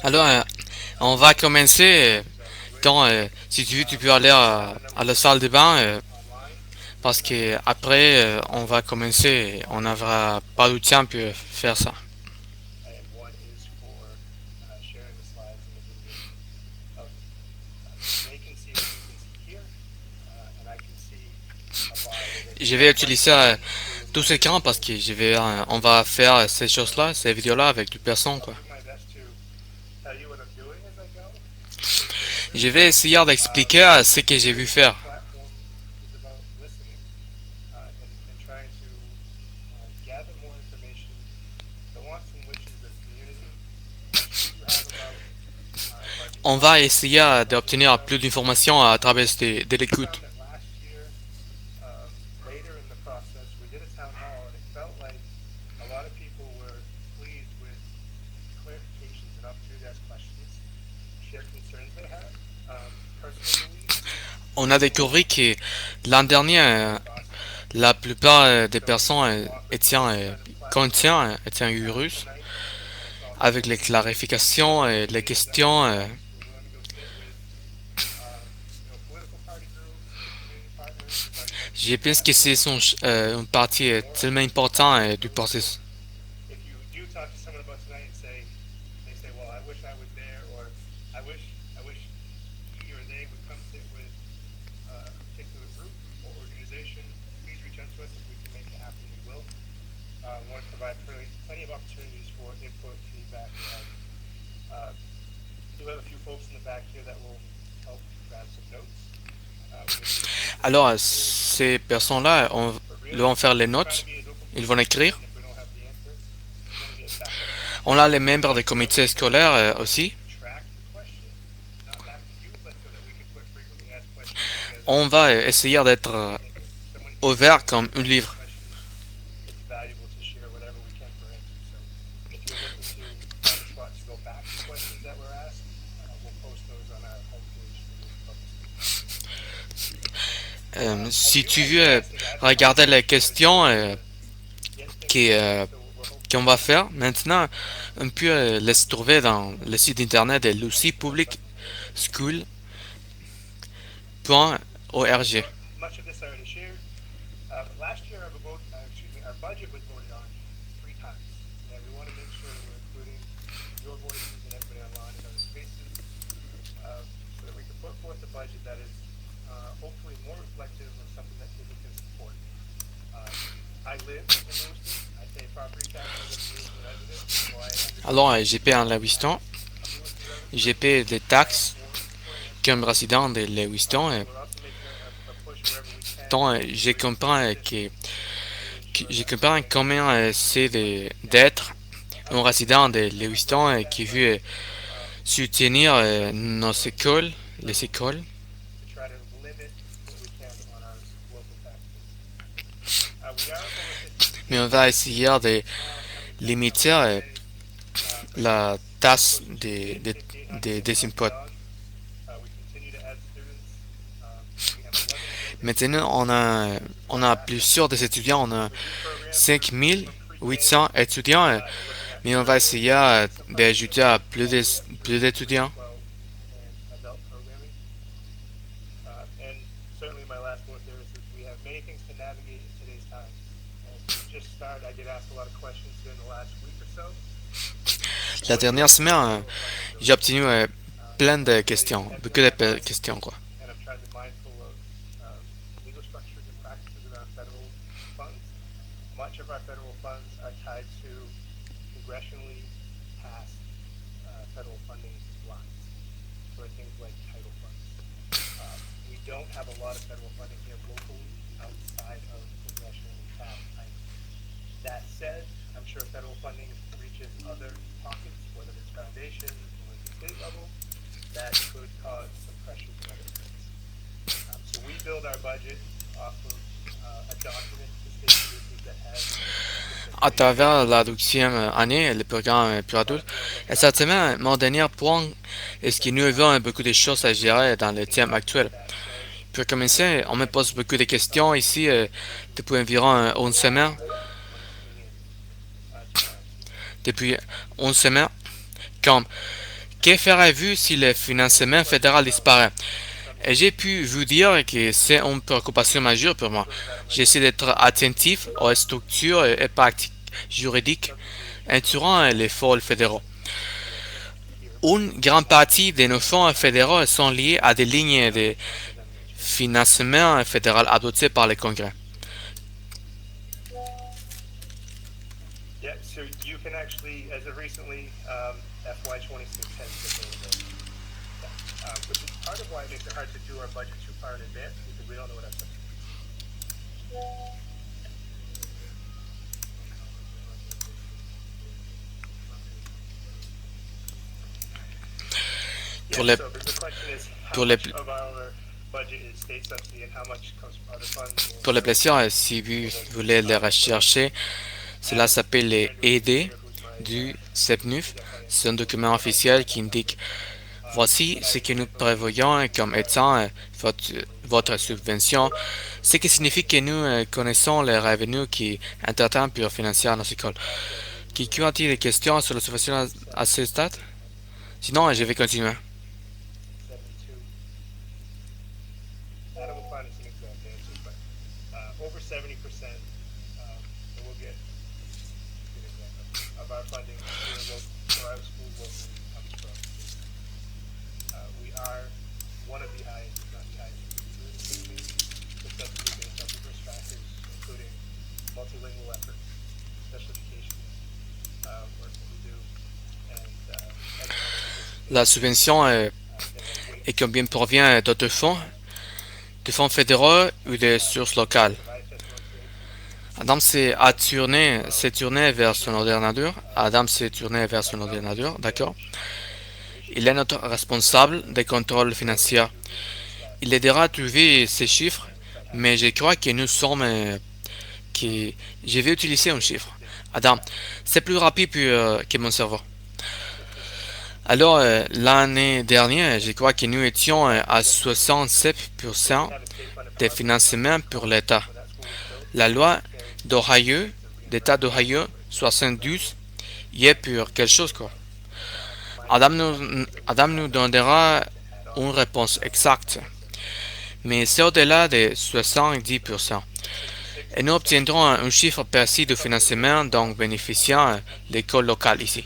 Alors, on va commencer. Quand, si tu veux, tu peux aller à la salle de bain parce que après, on va commencer. On n'aura pas le temps pour faire ça. Je vais utiliser tous ces écran parce que on va faire ces choses-là, ces vidéos-là avec du personne, quoi. Je vais essayer d'expliquer ce que j'ai vu faire. On va essayer d'obtenir plus d'informations à travers de l'écoute. On a découvert que l'an dernier, la plupart des personnes étaient virus avec les clarifications et les questions. Je pense que c'est une partie tellement importante du processus. Alors, ces personnes-là ils vont faire les notes, ils vont écrire. On a les membres des comités scolaires aussi. On va essayer d'être ouvert comme un livre. Si tu veux regarder les questions qui, euh, qu'on va faire maintenant, on peut les trouver dans le site internet de Lucy Public School.org. Alors, j'ai payé en Lewiston. J'ai payé des taxes comme résident de Lewiston. Donc, je comprends je comprends comment c'est d'être un résident de Lewiston qui veut soutenir nos écoles, les écoles. Mais on va essayer de limiter la tasse des impôts. Maintenant, on a plusieurs des étudiants. On a 5800 étudiants, mais on va essayer d'ajouter à plus d'étudiants. La dernière semaine, j'ai obtenu plein de questions, beaucoup de questions, quoi. À travers la deuxième année, le programme pour adultes, et cette semaine, mon dernier point est que nous avons beaucoup de choses à gérer dans le thème actuel. Pour commencer, on me pose beaucoup de questions ici depuis environ une semaine. Depuis une semaine, comme Que ferez-vous si le financement fédéral disparaît? Et j'ai pu vous dire que c'est une préoccupation majeure pour moi. J'essaie d'être attentif aux structures et pratiques juridiques entourant les fonds fédéraux. Une grande partie de nos fonds fédéraux sont liés à des lignes de financement fédéral adoptées par le Congrès. Pour les, pour les, pour les blessures, si vous voulez les rechercher, cela s'appelle les ED du CEPNUF. C'est un document officiel qui indique voici ce que nous prévoyons comme étant votre subvention, ce qui signifie que nous connaissons les revenus qui interviennent pour financer nos écoles. Qui a-t-il des questions sur la subvention à ce stade? Sinon, je vais continuer. La subvention est combien provient d'autres fonds, des fonds fédéraux ou des sources locales. Adam s'est tourné vers son ordinateur. Adam s'est tourné vers son ordinateur, d'accord. Il est notre responsable des contrôles financiers. Il aidera à trouver ces chiffres, mais je crois que nous sommes que je vais utiliser un chiffre. Adam, c'est plus rapide que mon cerveau. Alors, l'année dernière, je crois que nous étions à 67% de financement pour l'État. La loi d'Ohio, d'État d'Ohio, 72, y est pour quelque chose, quoi. Adam nous donnera une réponse exacte, mais c'est au-delà de 70%. Et nous obtiendrons un chiffre précis de financement, donc bénéficiant l'école locale ici.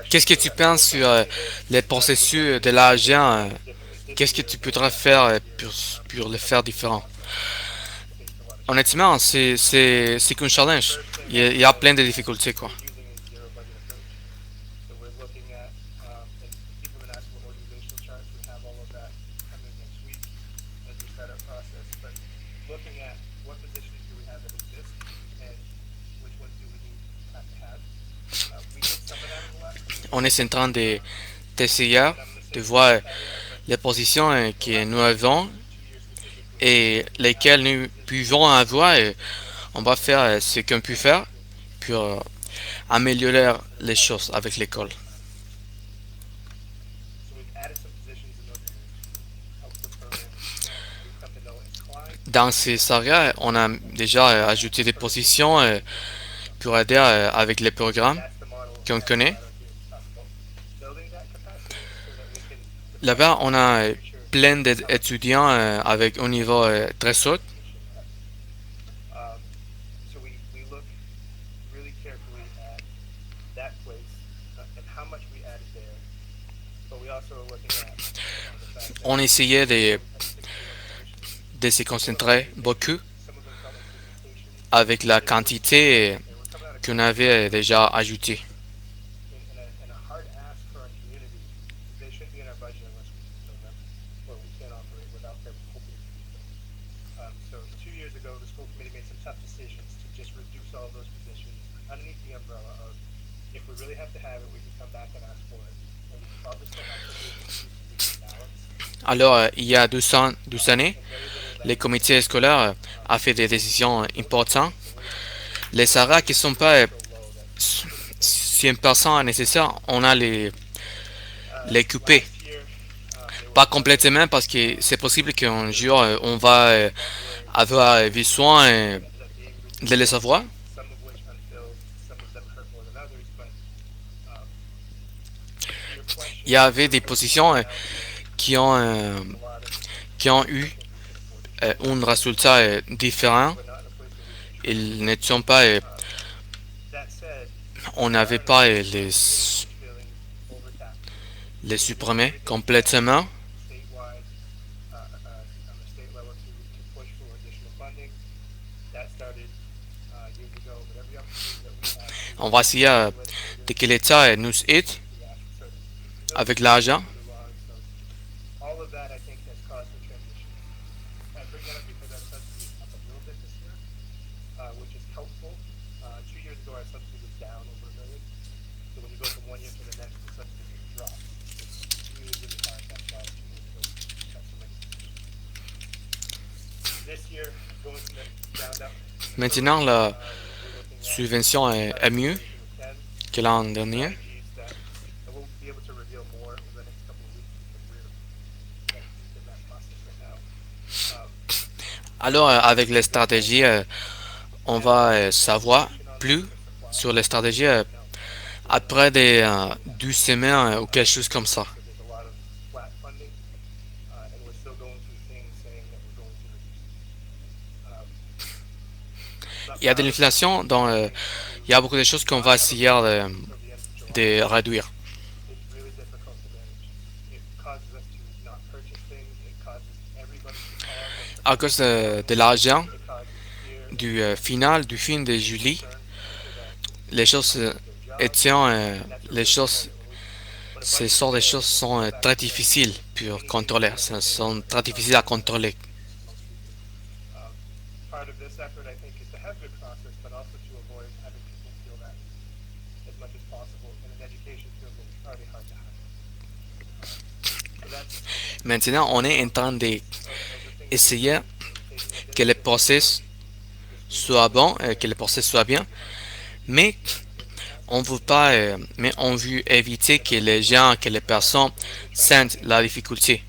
Qu'est-ce que tu penses sur les processus de l'argent? Qu'est-ce que tu pourrais faire pour le faire différent? Honnêtement, c'est qu'un challenge. Il y a plein de difficultés, quoi. On est en train d'essayer de voir les positions que nous avons et lesquelles nous pouvons avoir. Et on va faire ce qu'on peut faire pour améliorer les choses avec l'école. Dans ces areas, on a déjà ajouté des positions pour aider avec les programmes qu'on connaît. Là-bas, on a plein d'étudiants avec un niveau très haut. On essayait de se concentrer beaucoup avec la quantité qu'on avait déjà ajoutée. Alors, il y a 12 années, les comités scolaires a fait des décisions importantes. Les SARA qui sont pas 100% nécessaires, on a les couper. Pas complètement parce que c'est possible qu'un jour on va avoir besoin de les savoir. Il y avait des positions qui ont qui ont eu un résultat différent. Ils ne sont pas, on n'avait pas les supprimer complètement. On va essayer de que l'État nous aide avec l'argent. Maintenant, la subvention est mieux que l'an dernier. Alors, avec les stratégies, on va savoir plus sur les stratégies après des 12 semaines ou quelque chose comme ça. Il y a de l'inflation, donc il y a beaucoup de choses qu'on va essayer de réduire. À cause de l'argent du film de Julie, les choses étant les choses, ces sortes de choses sont très difficiles pour contrôler, sont très difficiles à contrôler. Maintenant, on est en train d'essayer que le process soit bon, que le process soit bien, mais on veut pas, mais on veut éviter que les gens, que les personnes sentent la difficulté.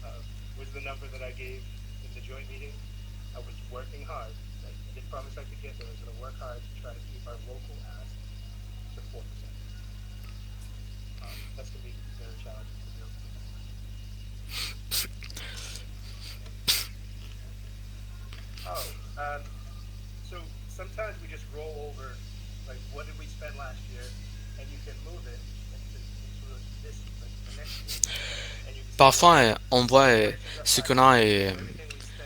Parfois, on voit ce qu'on a,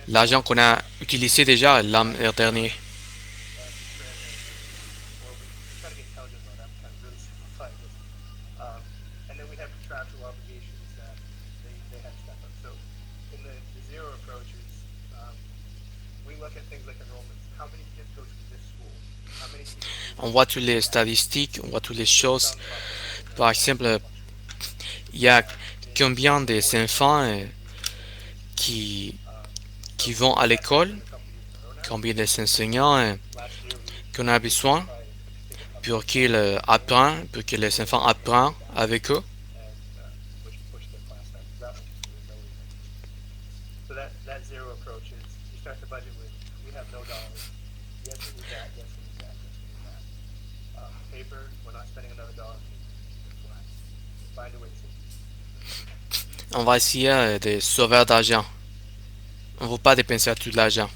l'argent qu'on a utilisé déjà l'an dernier. On voit toutes les statistiques, on voit toutes les choses. Par exemple, il y a combien d'enfants qui, qui vont à l'école, combien d'enseignants qu'on a besoin pour qu'ils apprennent, pour que les enfants apprennent avec eux. On va essayer de sauver d'argent. On ne veut pas dépenser tout l'argent.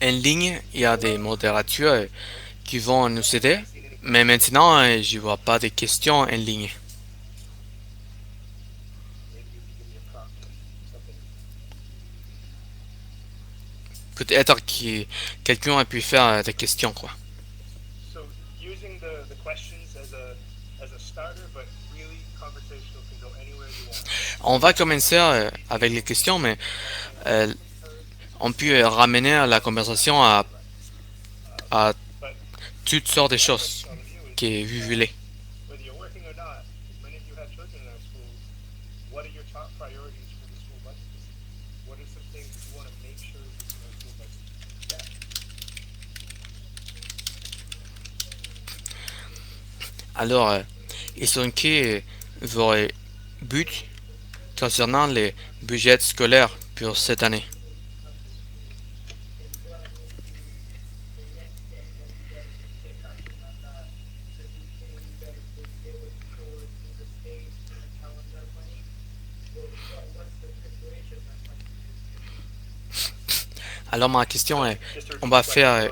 En ligne, il y a des modérateurs qui vont nous aider, mais maintenant, je vois pas de questions en ligne. Peut-être que quelqu'un a pu faire des questions, quoi. On va commencer avec les questions, mais euh, on peut ramener la conversation à toutes sortes de choses que vous voulez. Alors, ils sont que vos buts concernant les budgets scolaires pour cette année? Alors, ma question est, on va faire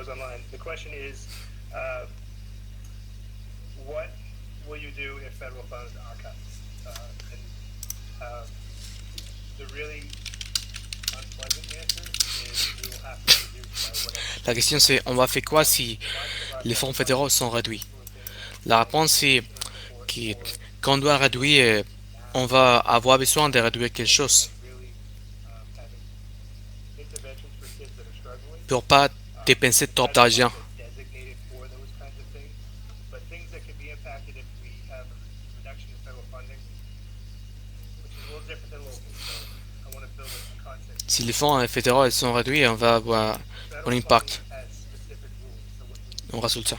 la question c'est, on va faire quoi si les fonds fédéraux sont réduits? La réponse est qu'on doit réduire, on va avoir besoin de réduire quelque chose pour pas dépenser trop d'argent. Si les fonds fédéraux sont réduits, on va avoir un impact. On rajoute ça.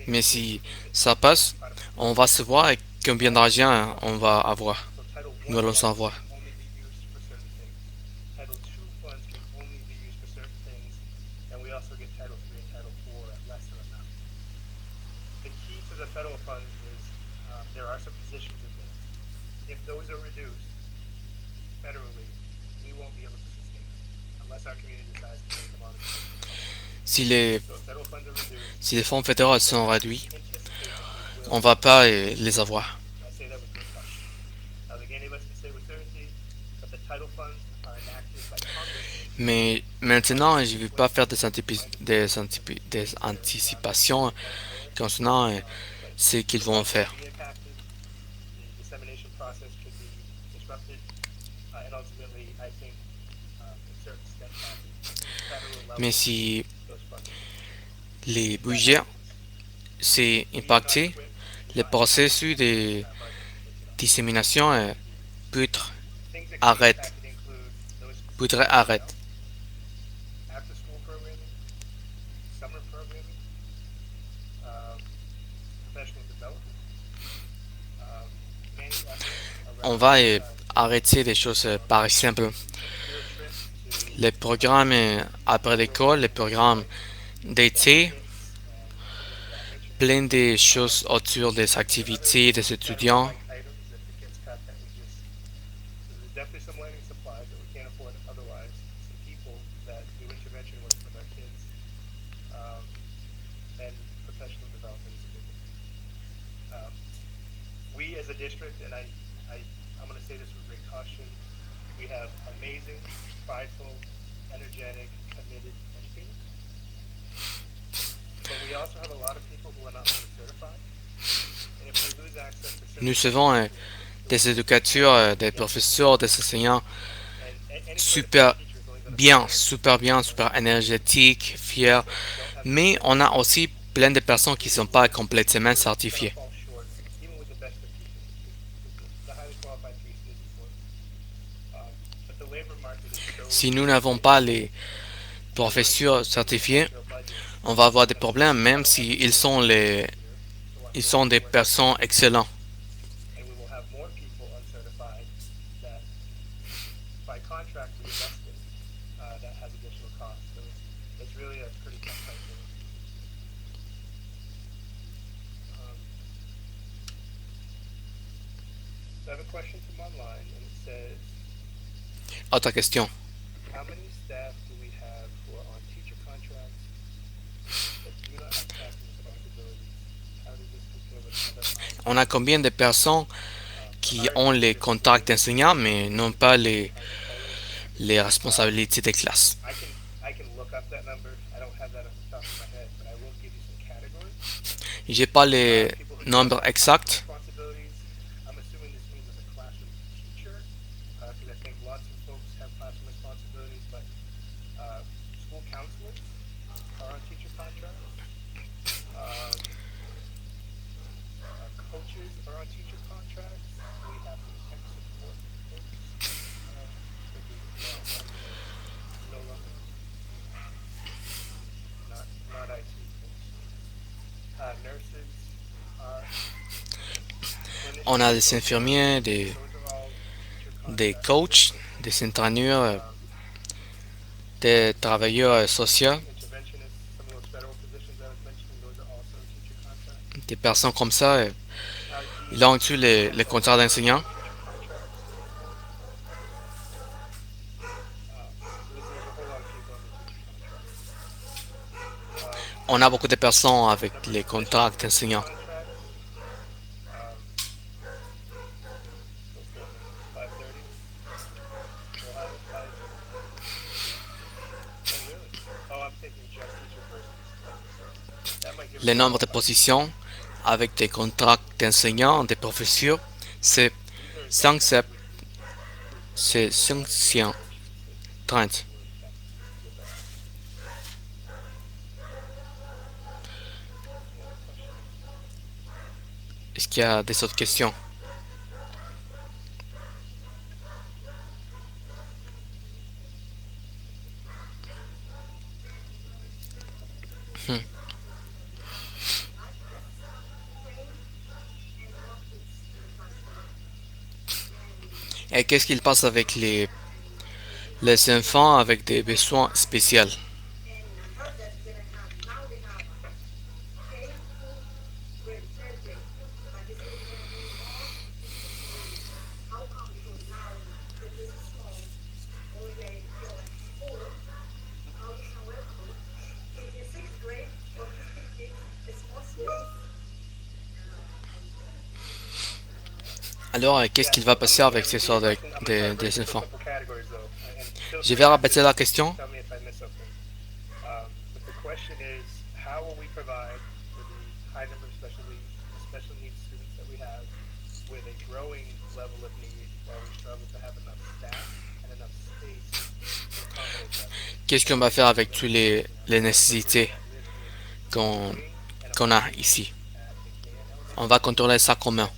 Mais si ça passe, on va savoir combien d'argent on va avoir. Nous allons savoir. Si les, si les fonds fédéraux sont réduits, on va pas les avoir. Mais maintenant, je ne vais pas faire des anticipations concernant ce qu'ils vont faire. Mais si les budgets s'est impacté, le processus de dissémination peut être arrête. Peut être arrête. On va arrêter des choses, par exemple, les programmes après l'école, les programmes d'été, plein de choses autour des activités des étudiants. Nous savons des éducateurs, des professeurs, des enseignants super bien, super énergétiques, fiers. Mais on a aussi plein de personnes qui ne sont pas complètement certifiées. Si nous n'avons pas les professeurs certifiés, on va avoir des problèmes, même s'ils ils sont des personnes excellentes. Autre question. On a combien de personnes qui ont les contacts d'enseignants mais n'ont pas les responsabilités des classes? J'ai pas les nombres exacts. On a des infirmiers, des coachs, des entraîneurs, des travailleurs sociaux, des personnes comme ça. Ils ont inclus les contrats d'enseignants. On a beaucoup de personnes avec les contrats d'enseignants. Le nombre de positions avec des contrats d'enseignants, des professeurs, c'est 5, c'est 530. Est-ce qu'il y a des autres questions? Hmm. Et qu'est-ce qu'il passe avec les enfants avec des besoins spéciaux? Alors, qu'est-ce qu'il va passer avec ces sortes des enfants? Je vais répéter la question. Qu'est-ce qu'on va faire avec toutes les nécessités qu'on qu'on a ici? On va contrôler ça comment?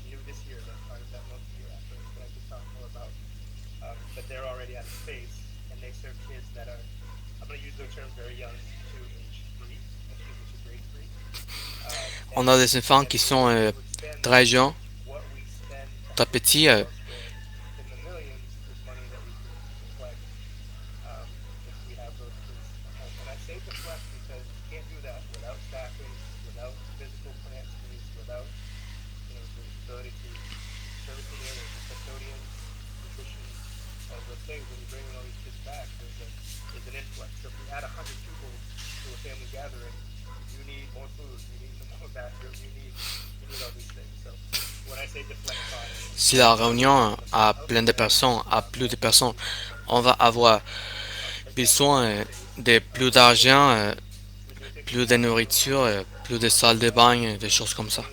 On a des enfants qui sont très jeunes, très petits. Si la réunion a plein de personnes, a plus de personnes, on va avoir besoin de plus d'argent, plus de nourriture, plus de salles de bain, des choses comme ça.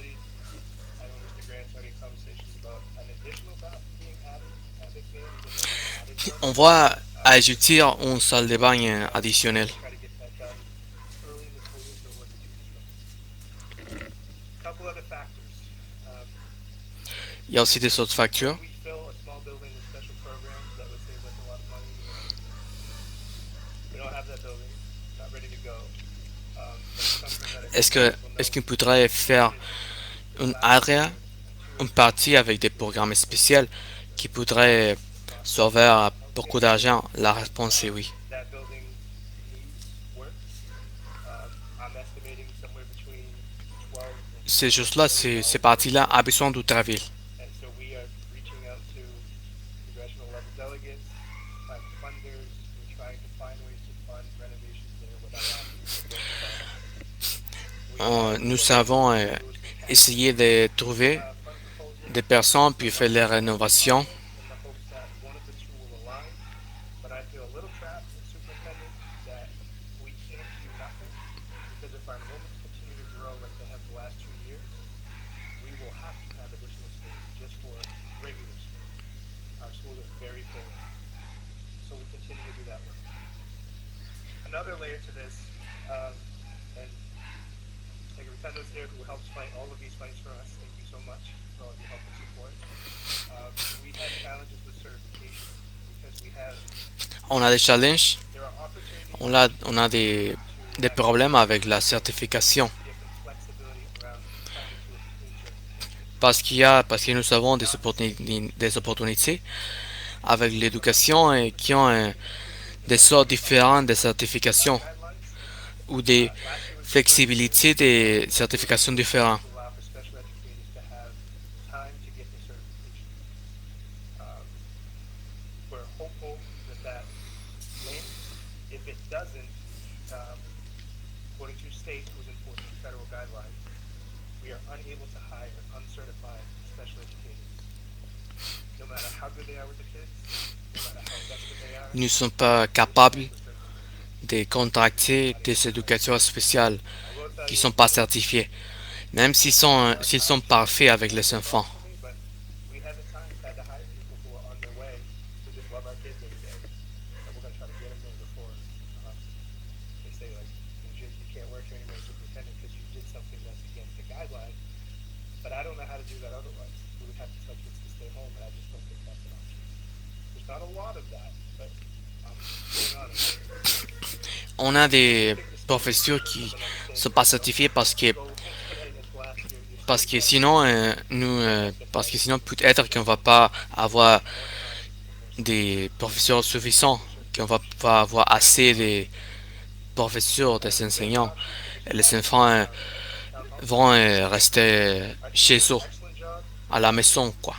On va ajouter une salle de bain additionnelle. Il y a aussi des autres factures. Est-ce qu'on pourrait faire une area, une partie avec des programmes spéciaux qui pourraient sauver beaucoup d'argent? La réponse est oui. C'est juste là, ces parties-là a besoin de travail. Nous avons essayé de trouver des personnes puis faire les rénovations. On a des challenges, on a des problèmes avec la certification parce que nous avons des opportunités avec l'éducation et qui ont des sortes différentes de certifications ou des flexibilités des certifications différentes. Nous ne sommes pas capables de contracter des éducateurs spéciaux qui ne sont pas certifiés, même s'ils sont parfaits avec les enfants. On a des professeurs qui ne sont pas certifiés parce que sinon parce que sinon peut-être qu'on va pas avoir des professeurs suffisants, qu'on va pas avoir assez de professeurs, des enseignants. Et les enfants vont rester chez eux, à la maison, quoi.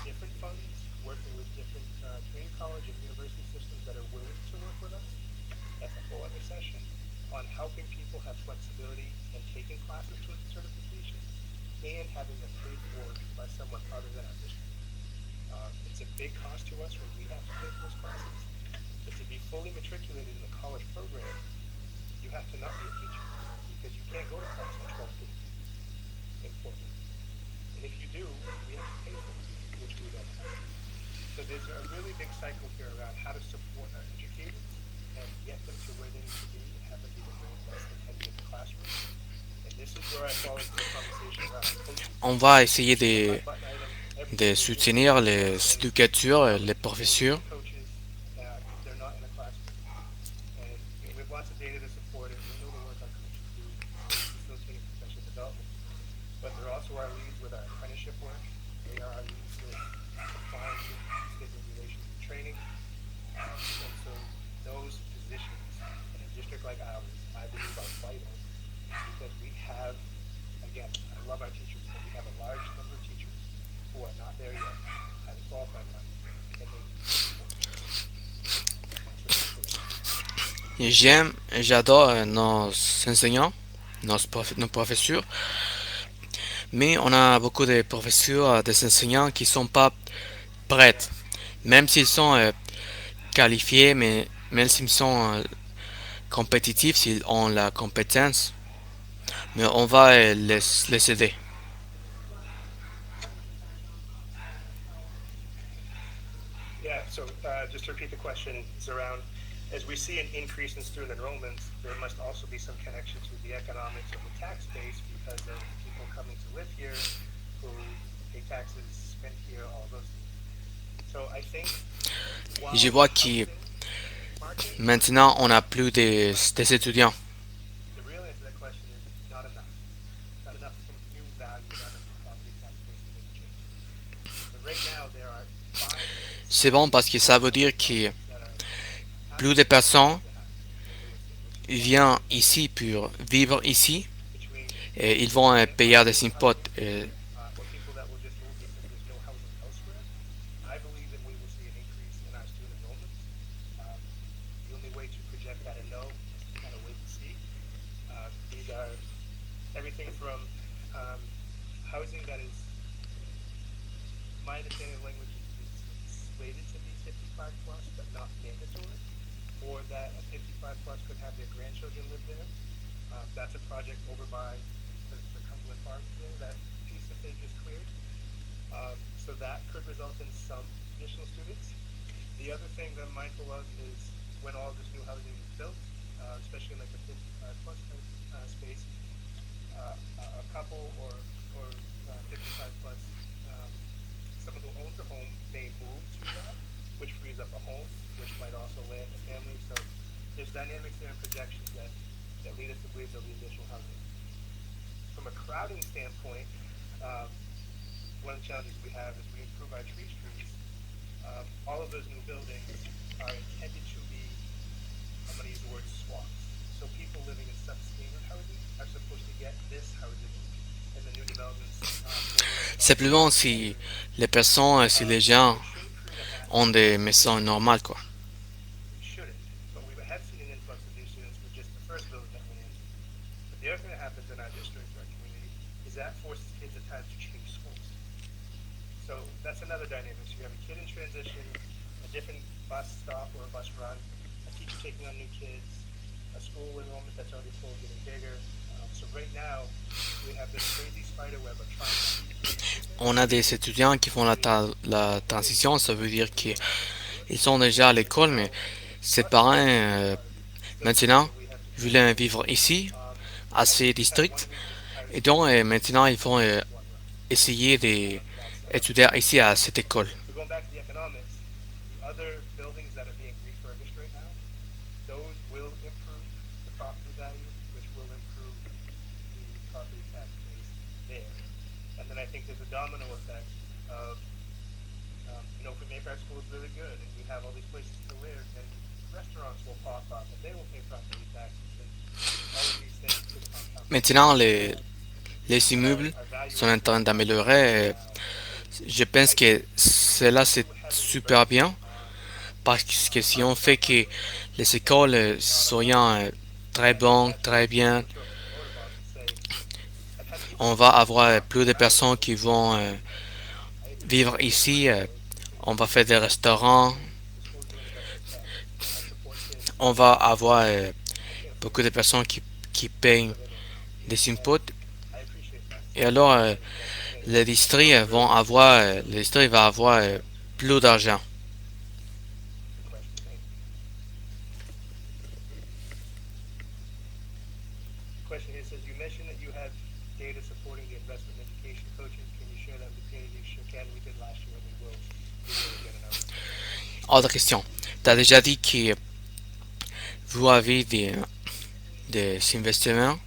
On va essayer de soutenir les éducateurs, les professeurs. J'adore nos enseignants, nos professeurs, mais on a beaucoup de professeurs, des enseignants qui sont pas prêts, même s'ils sont qualifiés, mais même s'ils sont compétitifs, s'ils ont la compétence, mais on va les aider. Je vois que maintenant on a plus des étudiants. C'est bon parce que ça veut dire que plus de personnes viennent ici pour vivre ici et ils vont payer des impôts. dynamics there and projections that lead us to believe there'll be additional housing. From a crowding standpoint, um, one of the challenges we have is we improve our tree streets. All of those new buildings are intended to be, I'm going to use the word swaps. So people living in substandard housing are supposed to get this housing in the new developments for Simplement si les personnes, si les so gens it shouldn't create a massive ont des influx of maisons students. normales, quoi. It shouldn't. But we have seen an influx of new students with just the first building that went into. But the other thing that happens in our district, our community, is that forces kids at times to change schools. So that's another dynamic. So you have a kid in transition, a different bus stop or a bus run, a teacher taking on new kids, a school enrollment that's already full getting bigger. So right now, we have this crazy spider web of trying to keep kids moving On a des étudiants qui font between la transition, ça veut dire schools qu'ils that are secure sont déjà à and l'école, mais how ses parents, frustrating that can become. It still means maintenant, that we have to train voulaient them. vivre ici, Um, à I think ces we just had districts, 1 week this entire et school donc year maintenant ils where vont we had 1 run. essayer That's d'étudier ici à cette école. so going back to the economics, the other buildings that are being refurbished right now, those will improve the property value, which will improve the property tax base there. And then I think there's a domino effect of, if we make our schools really good and we have all these places to live, then restaurants will pop up and they will pay property taxes and all of these things could compound. Maintenant, les But immeubles our value sont en train increases d'améliorer. is Je pense I think que cela c'est too heavily super burdened bien on parce que si on fait que architecture les écoles not soient enough. très And bonnes, that's where très we can bien, look to our promoter boss and say, I've had people on say va to me, avoir plus de when I was at personnes qui Oakland, vont I vivre appreciate the ici. money goes to the On schools. va faire des restaurants, The school's doing the best they can. I support kids. on va avoir I can't afford beaucoup to de personnes qui payent live in. des And inputs. I appreciate that. Et alors, But to say, les districts where vont is the avoir, school? le district va avoir plus d'argent. Good question. Thank you. Question here says, you mentioned that you have data supporting the investment in education coaches. Can you share that with the community? Sure can. We did last year and we will again in our report. Autre question. Tu as déjà dit que vous avez des investissements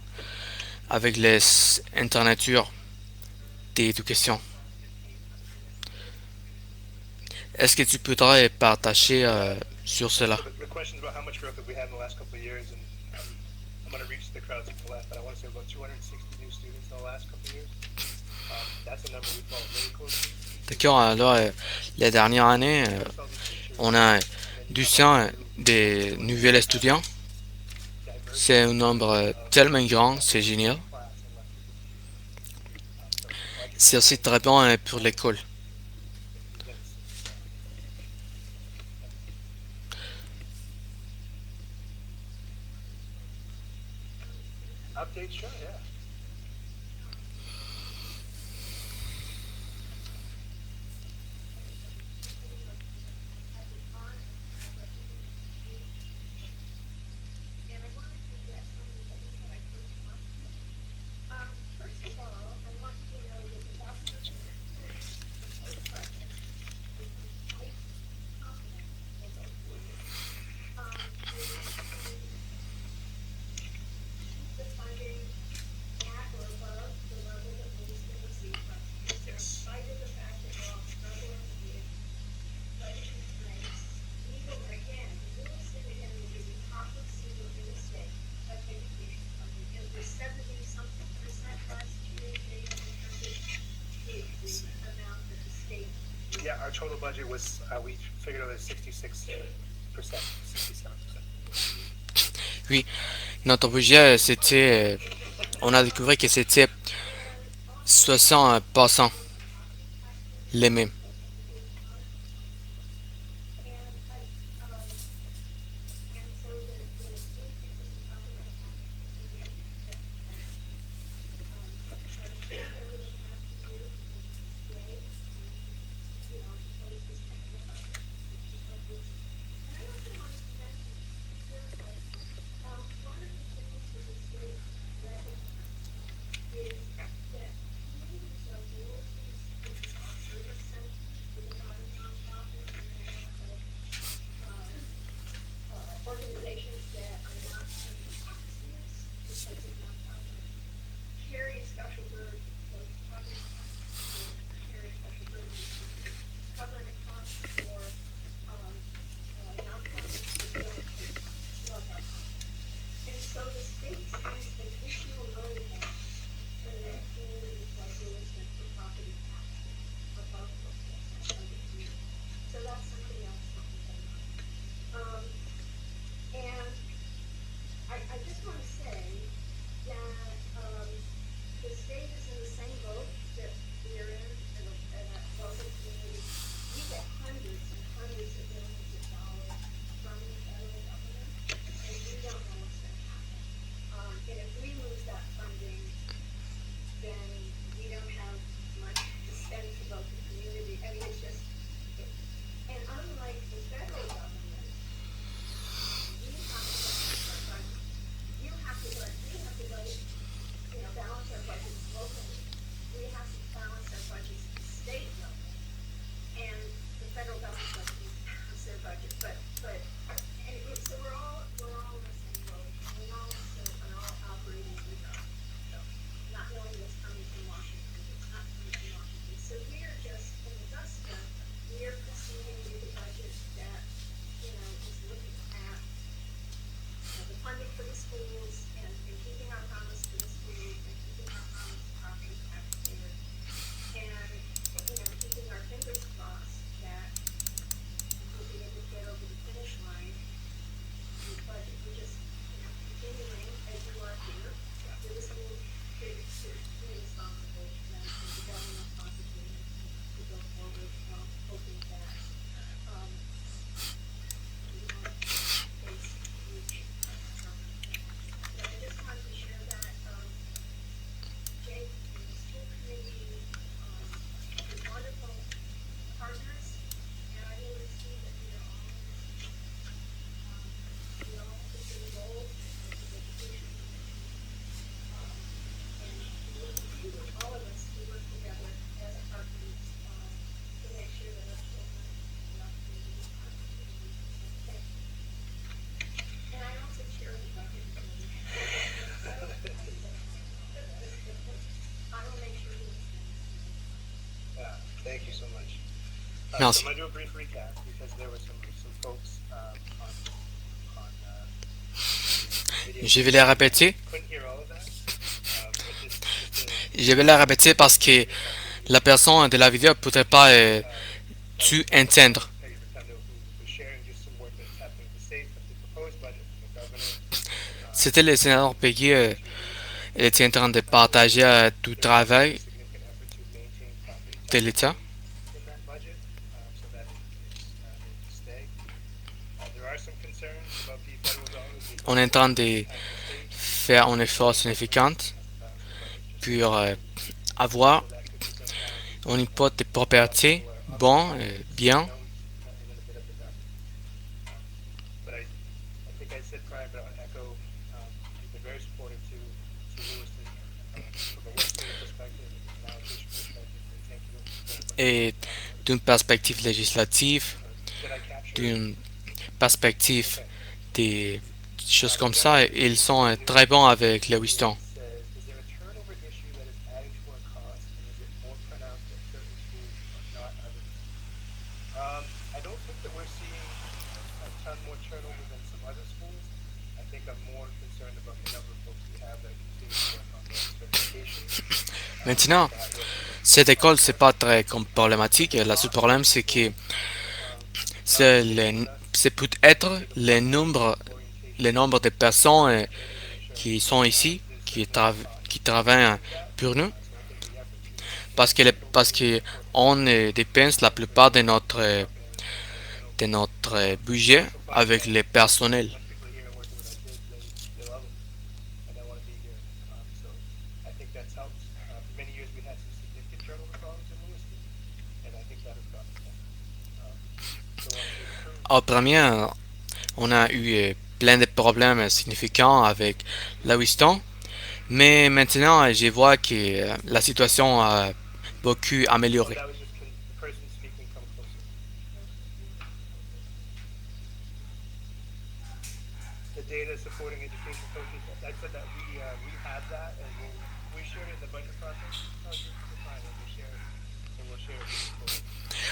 avec les internatures d'éducation. Est-ce que tu pourrais partager sur cela? So the question is about how much growth have we had in the last couple of years, and I'm going to reach the crowd to the left, but I want to say about 260 new students in the last couple of years. That's a number we follow really closely. D'accord, alors les dernières années, Notice all these teachers, on a and then you have all 200 these new des nouveaux étudiants. C'est un divergence nombre of tellement grand, c'est people in génial. the class and less people teaching. So like C'est aussi très bon pour l'école. convince updates, sure, yeah. Yes. Yeah, our total budget was, we figured out at 66%, 67%. Oui, notre budget, c'était, on a découvert que c'était 60% les mêmes. it's additional money for the community like Lewiston for property taxes above local tax under here. So that's something else to keep in mind. And I just want to say that the state is in the same boat that we're in and that local communities. We get hundreds and hundreds of millions of dollars from the federal government, and we don't know what's going to happen. And if we lose that funding, then we don't have much to spend to both the community. I mean, it's just, and unlike the federal government, we have to balance our budget. We have to balance our budgets locally. We have to balance our budgets at the state level. And the federal government doesn't balance their budget, so we're all in the same boat. We all are all operating without, not knowing what's coming from Washington, what's not coming from Washington. So we are just, in Augusta, we are proceeding with a budget that, is looking at the funding for the schools and keeping our promise to the schools and keeping our promise to property taxpayers and, keeping our fingers crossed that we'll be able to get over the finish line with the budget. We're just, continuing as you are here, for the schools to be responsible and for the government responsibility to go forward, hoping that, we won't face huge, but I just wanted to share that, Jake and the school committee, is wonderful partners, and I really see that we are all, we all have the same goal of education. And we work, all of us, we work together as partners, to make sure that our children have the opportunity to participate. Thank you. And I also chair the budget committee. I will make sure we Thank you so much. So Merci. I'm going to do a brief recap because there were some folks on video Je vais les répéter. couldn't hear all of that. But just Je vais les répéter parce que la personne de la vidéo ne pourrait pas tout entendre. Peggy Rotundo, who was sharing just some work that's happening in the state, but the proposed budget from the governor, C'était le sénateur Peggy. Elle était en train de partager du travail significant effort to maintain property de tax l'État. in that budget, so that it can stay. There are some concerns about the federal dollars being On est en train de at the state. faire un effort significant pour avoir So that could be some challenges. un impôt de propriété bon, bien. In a bit of the back. But I think I said prior, but I'll echo, you've been very supportive to Lewiston from a legislative perspective, an allocation perspective, and thank you very much. Et d'une perspective législative, Did I capture? d'une perspective des choses comme ça, ils sont très bons avec Lewiston. Says, is there a turnover issue that is adding to our costs, and is it more pronounced at certain schools or not others? I don't think that we're seeing a ton more turnover than some other schools. I think I'm more concerned about the number of folks we have that continue to work on their certifications. Maintenant, cette école, c'est pas très comme problématique. Le seul problème, c'est que c'est peut-être le nombre de personnes qui sont ici, qui travaillent pour nous, parce que on dépense la plupart de notre budget avec le personnel. People here and working with our kids, they love it, and they want to be here. So I think that's helped. For many years, we had some significant turnover problems in Lewiston, and I think that has gotten better. So Au premier, on a eu plein de problèmes significants avec Lewiston, mais maintenant, je vois que la situation a beaucoup amélioré. that was just the person speaking come closer. The data supporting education coaches, I said that we have that, and we shared it in the budget process. Oh, you're fine, and we'll share it, and we'll share it moving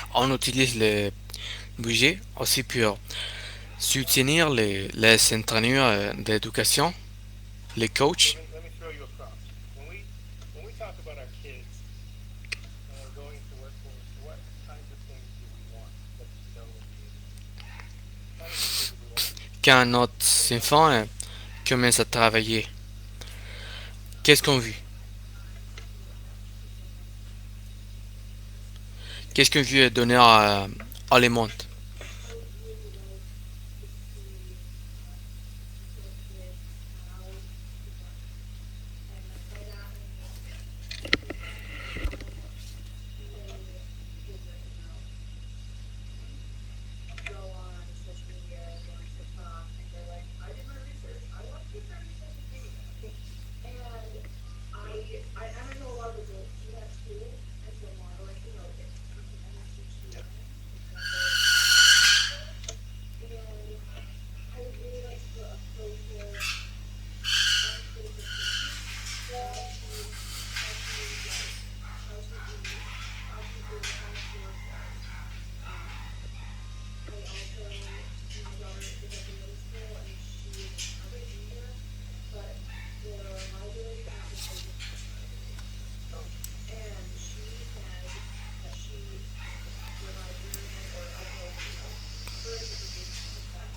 forward. On utilise le budget aussi pour soutenir les entraîneurs d'éducation. les coachs. let me throw you a prompt. When we talk about our kids going to workforce, what kinds of things do we want them to know and be able to do? What kinds of things do we want them to do? Quand notre enfant commence à travailler, qu'est-ce qu'on veut? Qu'est-ce qu'on veut donner à les mondes? I would really like to see the kid how to work. And by that I mean they figuring out go on social media, go on TikTok, and they're like, I did my research. I want to be friends with social media. And I know a lot of adults do that too, and so more like, it's teaching them to learn in terms of and I would really like to approach it uncritical thinking, how to read, how to identify sources. Um, I also, my daughter is at the middle school and she is an average reader, but the library has been oversaturated. And she said that the librarian, or I don't know, her interpretation is that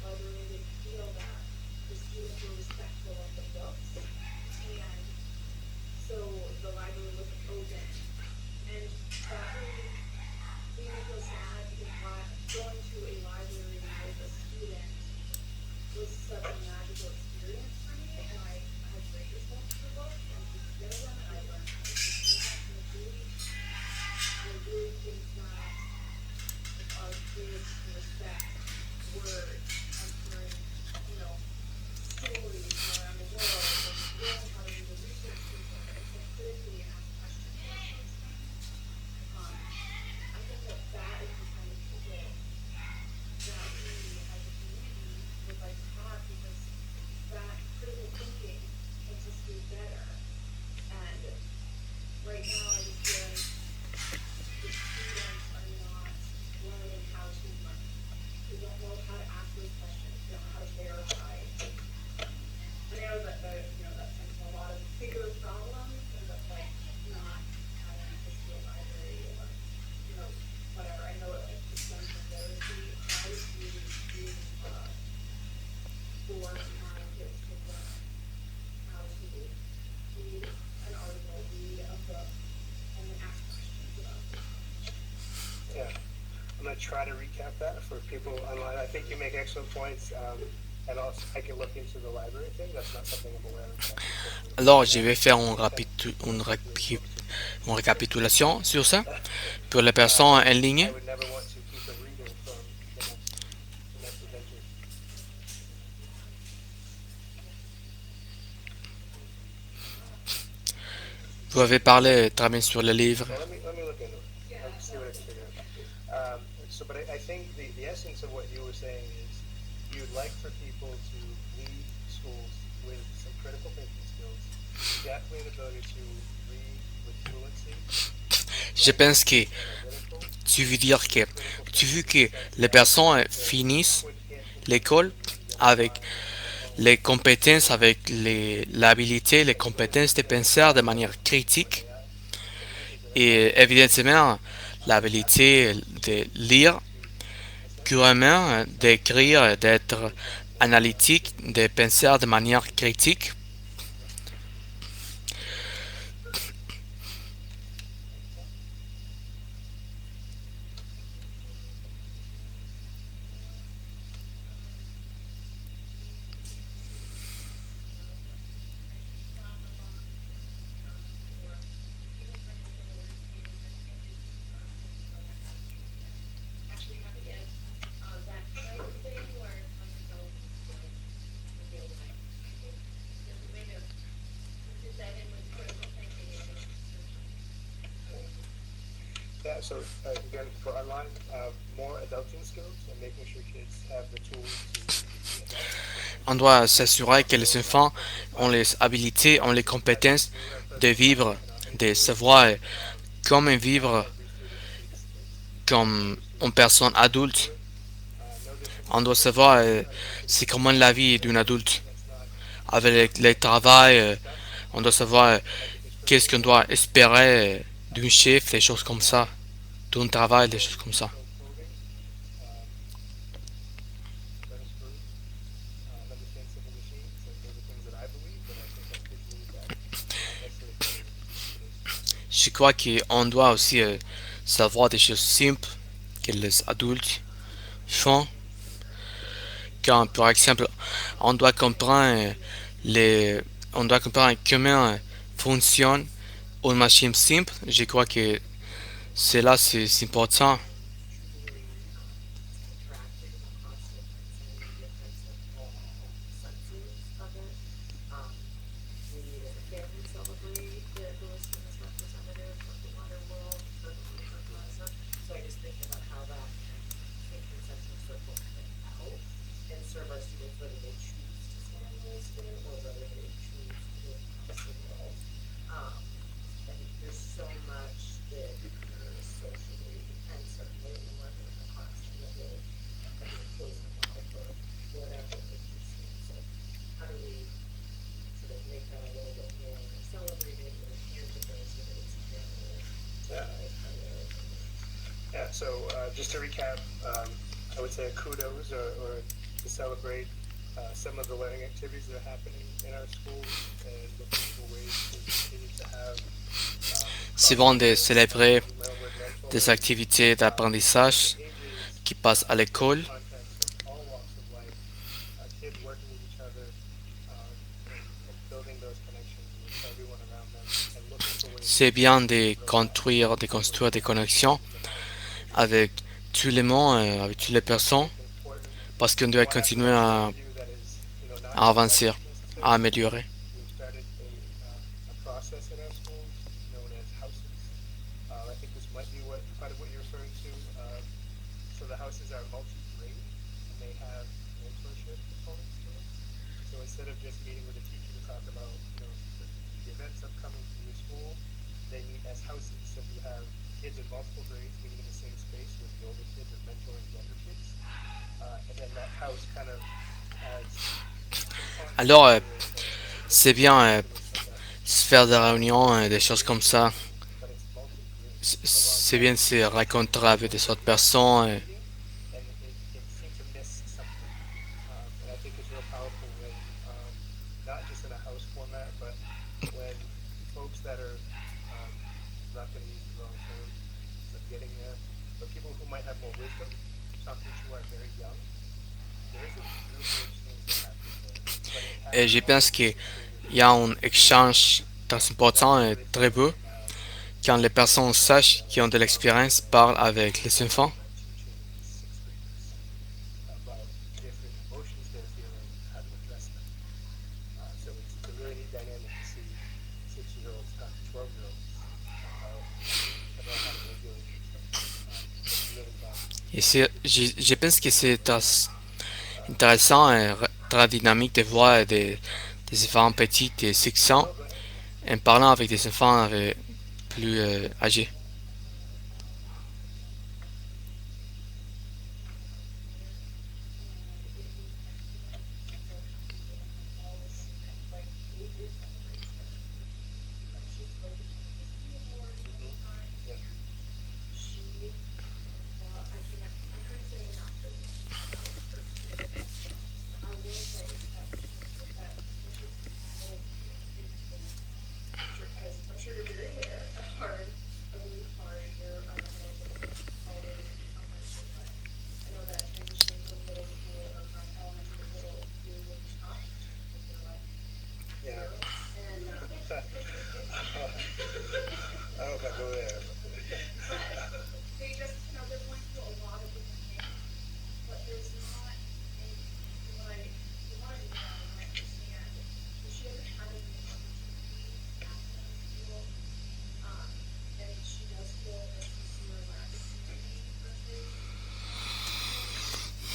librarian didn't feel that the students were respectful of the books. And so the library wasn't open. And that really made me feel sad because going to a library as a student was such a magical experience for me, and I had great respect for books and took care of them, and I learned how to take care of them. And I really think that if our kids can respect words and hearing, stories from around the world and learn how to do the research and think critically and ask questions about those things, I think that that is the kind of people that we as a community would like to have because that critical thinking makes us do better. And right now I just feel like the students are not learning how to learn. They don't know how to ask those questions. They don't know how to verify. I know that that tends to a lot of bigger problems and that's like not having access to a library or whatever. I know it like some literacy. I would really, really for my kids to learn how to read an article, read a book, and then ask questions about it. Yeah, I'm gonna try to recap that for people online. I think you make excellent points, and also I can look into the library thing. That's not something I'm aware of. Alors, je vais faire une récapitulation sur ça pour les personnes en ligne. I would never want to keep a reader from the next adventure. Vous avez parlé très bien sur le livre. So let me look into it. I'll see what I can figure out. But I think the essence of what you were saying is you'd like for people to leave schools with some critical thinking skills, definitely an ability to read with fluency, Je pense que analytical, tu veux dire que tu veux que les personnes finissent quick hit, l'école avec les compétences, avec l'habilité, les compétences de penser de manière critique et évidemment l'habilité de lire couramment, d'écrire, d'être analytique, de penser de manière critique. Actually have again that kind of thing where it comes to real life. There's a way to fit that in with critical thinking and Yeah, so again, for online, more adulting skills and making sure kids have the tools to be adults. On doit s'assurer que les enfants ont les habilités, ont les compétences de vivre, de savoir comment vivre comme une personne adulte. On doit savoir c'est comment la vie d'un adulte. avec le travail, on doit savoir qu'est-ce qu'on doit espérer d'un chef, des choses comme ça, d'un travail, des choses comme ça. Let us breathe. Understand simple machines, and those are things that I believe, but I think our kids believe that not necessarily better than we teach today's students. Je crois qu'on doit aussi savoir des choses simples que les adultes font. Quand, par exemple, on doit comprendre les, on doit comprendre comment fonctionne une machine simple. Je crois que cela c'est important. interacting and the constant sensory difference of all senses of it. Um, we as a family celebrate the listing as representative of the modern world for the fertilizer. So I just think about how that can take the concentric circle thing out and serve our students whether they choose to stand listed or whether they choose to do it across the world. I think there's so much that socially and certainly when we're in the classroom that will close the model for whatever it is. So how do we sort of make that a little bit more celebrated or tangible so that it's available? Yeah, so just to recap, I would say kudos or to celebrate some of the learning activities that are happening in our schools and looking for ways to continue to have C'est bon de célébrer learned mental des activités d'apprentissage ages, qui passent à l'école. contexts of all walks of life, kids working with each other and building those connections with everyone around them and looking for ways C'est bien de construire des connexions avec tout le monde, avec toutes les personnes, important. parce qu'on doit continuer à, Do that is, not à avancer, à améliorer. we've started a process in our schools known as houses. I think this might be what part of what you're referring to. So the houses are multi-grade and they have mentorship components to them. So instead of just meeting with a teacher to talk about the events upcoming to your school, they meet as houses. So you have kids in multiple grades meeting in the same space with the older kids and mentoring younger kids. And then that house kind of has Alors, c'est bien se faire des réunions, des choses comme ça. but it's multi-grade. C'est bien de se rencontrer avec des autres personnes. And it seemed to miss something. And I think it's real powerful when, not just in a house format, but when folks that are, not going to use the wrong term, so getting there, but people who might have more wisdom, talking to are very young, there's a real big change that happens there. But it Et has je pense qu'il created y a un échange très important et très beau quand les personnes sachent qui ont de l'expérience parlent avec les enfants. teaching sixth graders about different emotions they're feeling, how to address them. So it's a really neat dynamic to see 6-year-olds talk to 12-year-olds about how to regulate themselves. It's really fun. Et je pense que c'est très intéressant et très dynamique de voir des enfants petits de 6 ans en parlant avec des enfants plus âgés. I'm sure you're very aware of hard, a really hard year on the holidays and conferences, but I know that transitioning from middle school or from elementary to middle school was tough. I feel like Yeah. And, I don't know if I go there. they just, they're going through a lot of different things, but there's not a, what I, what I know and I understand, is she doesn't have any opportunity after school. And she does feel that she's seen a lack of community versus,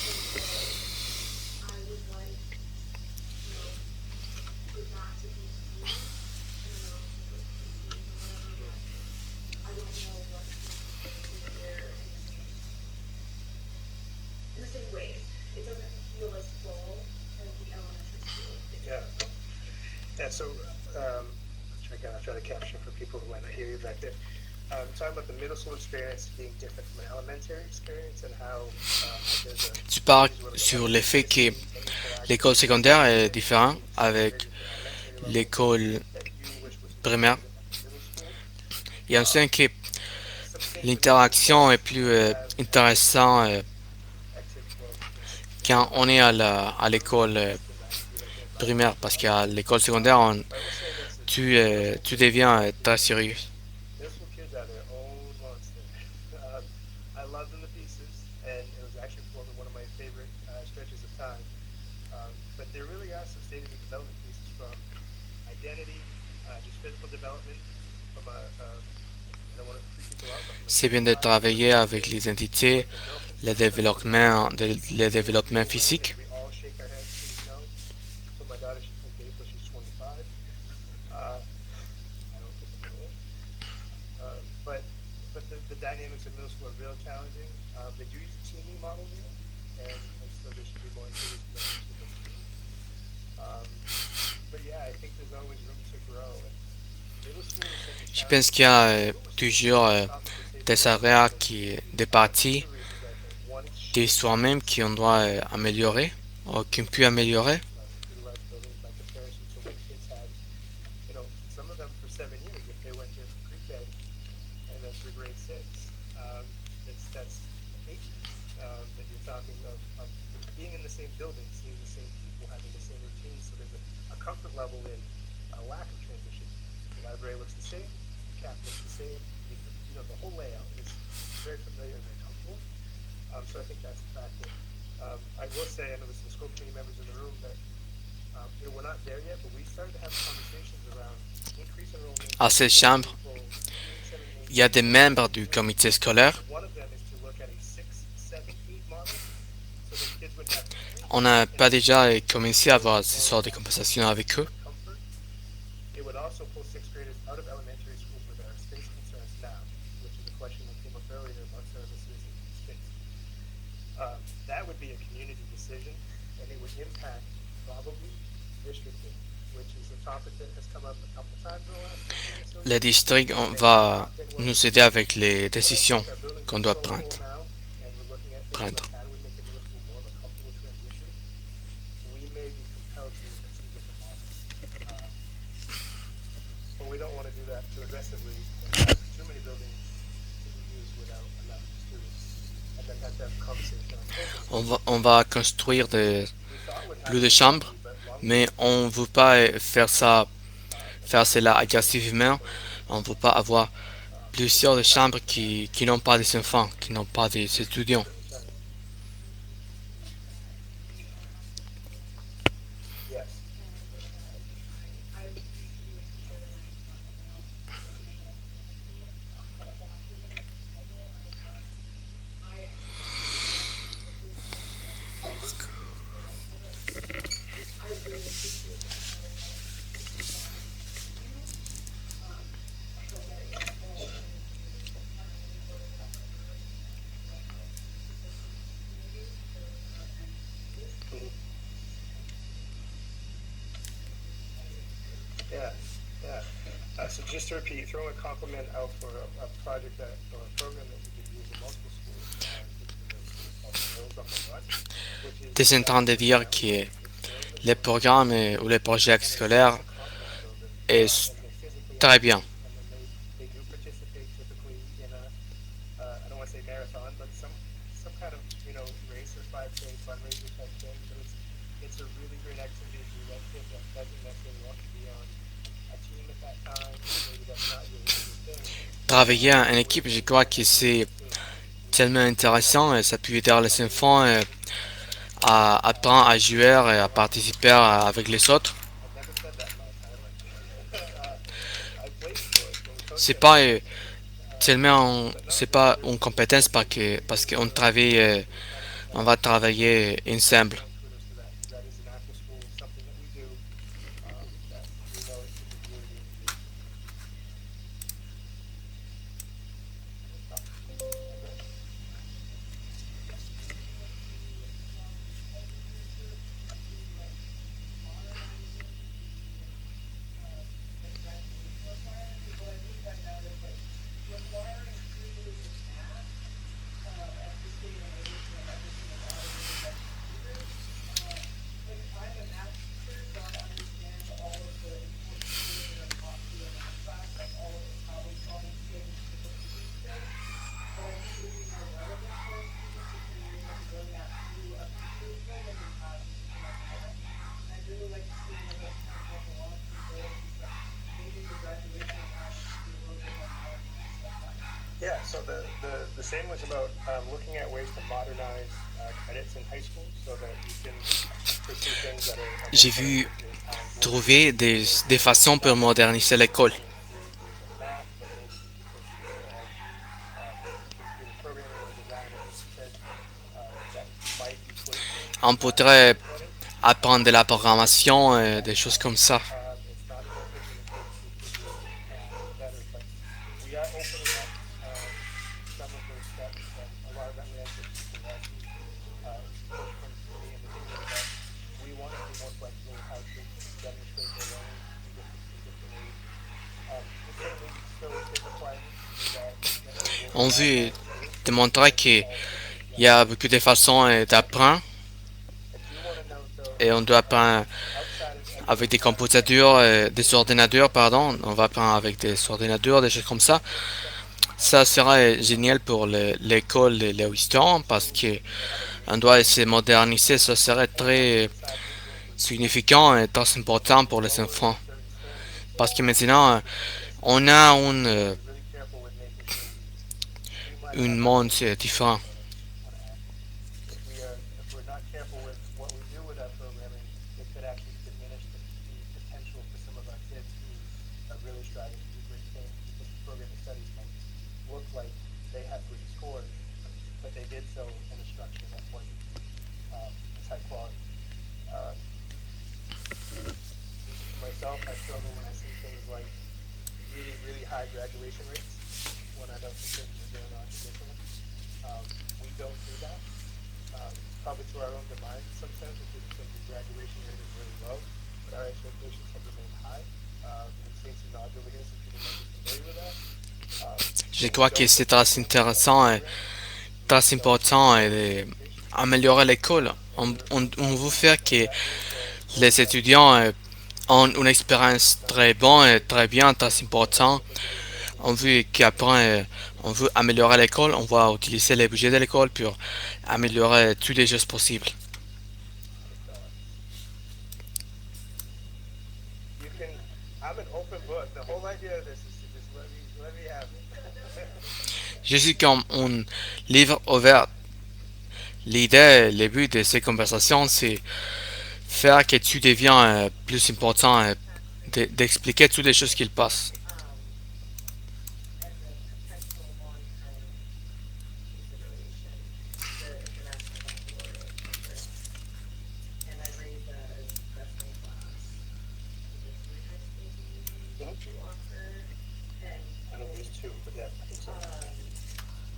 and so I would like, for that to be used, I don't know, if it's or whatever, but I Yeah, so I'll try to capture for people who might not hear you back there. Talking about the middle school experience being different from an elementary experience and how there's Tu parles a where the sur le elementary fait que systems and interact l'école secondaire est différente avec at the elementary level l'école that you wish was primaire. included at the middle school. Et ensuite que Some things that l'interaction est plus have intéressante active, well, quand on est à l'école because I feel like they're primaire parce qu'à l'école secondaire, But I will say this, is tu deviens très sérieux. middle school kids are their own monster. I love them to pieces, and it was actually one of my favorite stretches of time. But there really are some state of the development pieces from identity, just physical development, from I don't want to freak people out, but from a C'est bien de travailler avec les entités, the le développement physique. we all shake our heads pretty no. So my daughter, she turned April, she's 25. I don't think I'm old. But the dynamics of middle school are real challenging. They do use the teaming model here, and so there should be more encouragement to the team. But yeah, I think there's always room to grow. And middle school is such a Je pense qu'il y a toujours des areas des parties de soi-même qu'on doit améliorer ou qu'on peut améliorer. pretty large buildings by comparison to what kids had. You know, some of them for 7 years, if they went to pre-K and then through grade 6, that's 8 years that you're talking of being in the same building, seeing the same people, having the same routines. So there's a comfort level in a lack of transition. The library looks the same, the cap looks the same. You know, the whole layout is very familiar and very comfortable. So I think that's a factor. I will say, I know there's some school committee members in the room that, you know, we're not there yet, but we started to have conversations around increase enrollment. À cette chambre, il y a des membres du comité scolaire. One of them is to look at a 6, 7, 8 model, so that kids would have On n'a pas déjà commencé à avoir ce sort de conversation avec eux. comfort. It would also pull sixth graders out of elementary schools where there are space concerns now, which is a question that came up earlier about services and space. That would be a community decision, and it would impact probably districting, which is a topic that has come up a couple times in the last 10 years or so. Le district va nous aider avec les décisions Our buildings qu'on are doit so prendre. full now, and we're looking at things Prendre. like how do we make the middle school more of a comfortable transition. We may be compelled to look at some different models. But we don't want to do that too aggressively and have too many buildings to be used without enough students, and then have to have a conversation on campus. On va construire We thought would plus happen de chambres, but long mais on ne veut pas faire cela agressivement. On ne veut pas avoir plusieurs de chambres qui n'ont pas des enfants, qui n'ont pas des étudiants. yes. Yeah, yeah. So just to repeat, throwing a compliment out for a project that, or a program that we could use in multiple schools. Meals on the Run, which is Tu es en train de dire que les programmes ou les projets scolaires est très bien. and then they do participate typically in a, I don't want to say marathon, but some kind of, you know, race or 5K fundraiser type thing. But it's a really great activity if you like kids that doesn't necessarily want to be on a team at that time. Maybe that's not your thing. Travailler en équipe, je crois que c'est tellement intéressant et ça peut aider les enfants à apprendre à jouer et à participer avec les autres. I've never said that in my entire life. I played sports when we coached C'est pas c'est pas une compétence parce qu'on travaille, on va travailler ensemble. kudos to that, because that is an after school, something that we do, that we know it can be really, really good. the same was about looking at ways to modernize credits in high school so that you can pursue things that are J'ai more vu connected to your time. trouver des façons pour moderniser l'école. Math, but maybe you could pursue either programming or design, as you said, that might equate On to pourrait credit. apprendre de la programmation, des choses comme ça. It's not about implementation because you're better, but we are opening up some of those steps, and a lot of that we actually actually push from me in particular that we want to be more flexible with how kids demonstrate their learning in different ways. We certainly still hit requirements that we will On provide veut in school. démontrer qu'il y a beaucoup de façons d'apprendre I do want to note though, et on doit apprendre outside of avec des compositeurs, des ordinateurs, pardon. On va apprendre avec des ordinateurs, des choses comme ça. Ça sera géniel pour l'école de Lewiston parce que on doit se moderniser. Ça serait très significant et très important pour les enfants. certain standards, Parce que maintenant, on a really careful with making things streamlined. un monde différent. If we're not careful with what we do with our programming, it could actually diminish the potential for some of our kids who are really striving to do great things because the programming studies might look like they have great scores, but they did so in a structure that wasn't as high quality. Uh, Myself, I struggle when I see things like really, really high graduation rates when I don't think things are going on traditionally. We don't do that. Probably to our own demise in some sense, because the graduation rate is really low, but our expectations have remained high. We've seen some nods over here, some people might be familiar with that. Je crois que c'est très intéressant et très important d'améliorer l'école. On veut faire que les étudiants ont une expérience très bonne et très bien, très importante. On veut qu'après, on veut améliorer l'école. On va utiliser les budgets de l'école pour améliorer toutes les choses possibles. You can. I'm an open book. The whole idea of this is to just let me have it. Je suis comme un livre ouvert. L'idée, le but de ces conversations, c'est faire que tu deviens plus important, d'expliquer toutes les choses qu'il passe. As a potential long-term consideration, the International Baccalaureate program. And I raised that as freshman class. Is it 3 high schools in the union to offer? And I know there's two, but yeah, I think so.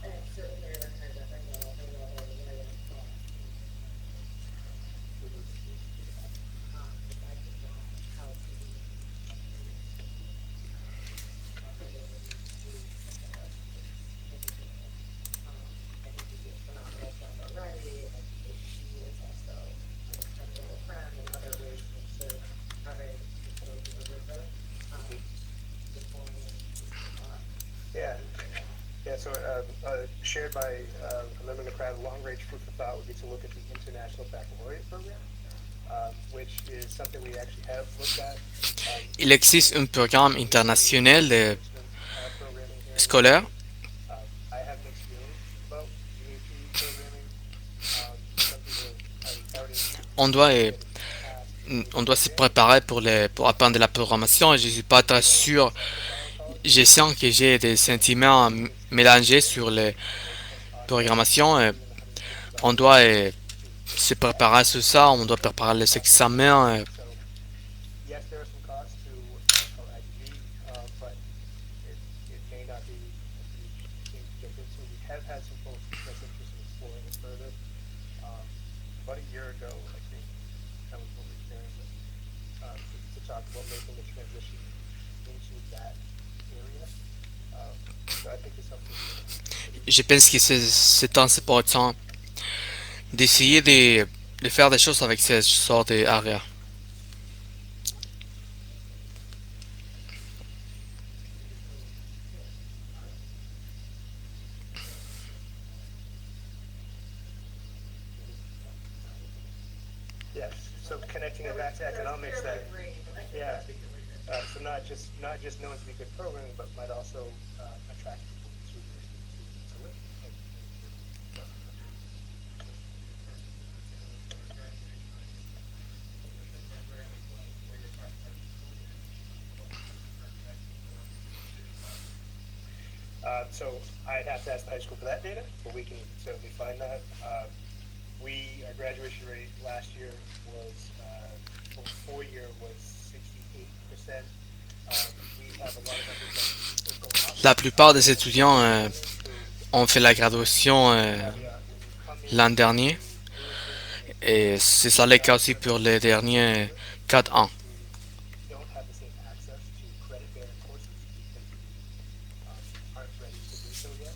and certainly they're kind of, I know, high level, right in thought. If I could draw how to do I think he'd be a phenomenal friend already, and he is also an incredible friend in other ways, and so having people over the river, deploying, Yeah, yeah. So shared by Living the Crowd, long-range food for thought would be to look at the International Baccalaureate program, which is something we actually have looked at. Il existe un programme international Programming here. scolaire. I have an experience about UAP programming. Some people are starting On doit, to on doit se préparer pour apprendre de la programmation et je suis pas très sûr. Je sens que j'ai des sentiments mélangés sur la programmation. On doit se préparer sur ça, on doit préparer les examens. So, yes, there are some costs to IDB, but it may not be a huge thing to jump into. We have had some folks express interest in exploring it further. About a year ago, I think, that was what we were sharing with, to talk about making the transition into that area. So I think it's something. Je pense que c'est important d'essayer de faire des choses avec ces sortes d'area. Yes, so connecting it back to economics, that, yeah, so not just knowing to be good programming, but might also attract people to So I'd have to ask the high school for that data, but we can certainly find that. Our graduation rate last year was, for the full year was 68%. We have a lot of numbers that go up. La plupart des étudiants ont fait la graduation Caveat, when you come l'an into dernier Lewiston, et c'est ça le cas aussi pour les derniers 4 ans. you don't have the same access to credit-bearing courses because you aren't ready to do so yet.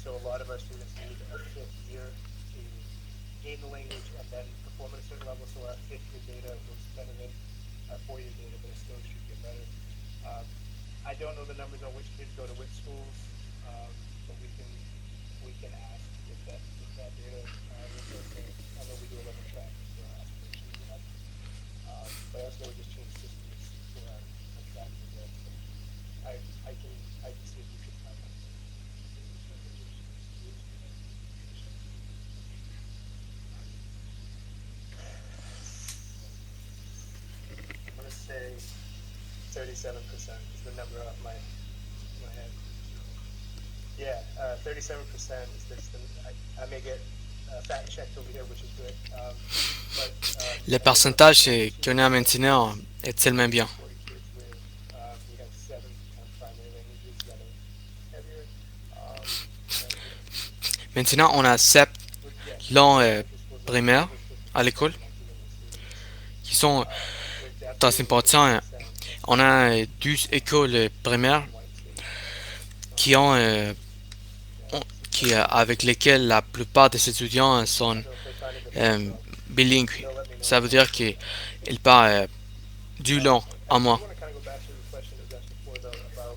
So a lot of our students need a fifth year to gain the language and then perform at a certain level. So our fifth year data looks better than our 4 year data, but it still should get better. I don't know the numbers on which kids go to which schools, but we can ask if that data is okay. I know we do 11 tracks for our aspirations we have. But I also know we just changed systems for our tracking as well. So I can see if we could find that. I'm gonna say 37% is the number off my head. Yeah, 37% is this. I may get fact checked over here, which is good. Le pourcentage qu'on a maintenant est tellement bien. 40 kids with we have 7 primary languages that are heavier. Maintenant, on a 7 langues primaires à l'école qui sont très importantes. On a 12 écoles primaires qui ont, avec lesquelles la plupart des étudiants sont bilingues. Ça veut dire qu'ils parlent du long en moins. I want to kind of go back to the question that was asked before, though, about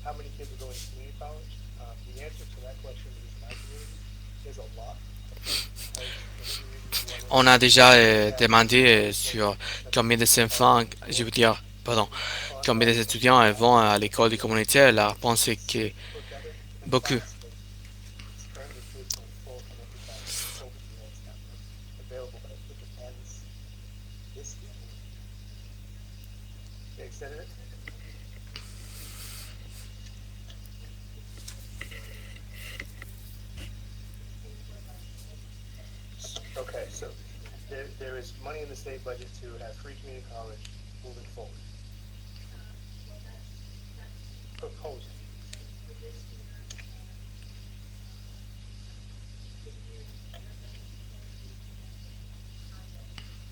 how many kids are going to community college. The answer to that question is in my community is a lot. On a déjà demandé sur combien de enfants, je veux dire, pardon, combien d'étudiants vont à l'école du communautaire. La réponse est que beaucoup. Currently, kids going full connected college, full community available, but it depends. This year, they extended it. Okay, so there is money in the state budget to have free community college moving forward. Proposed.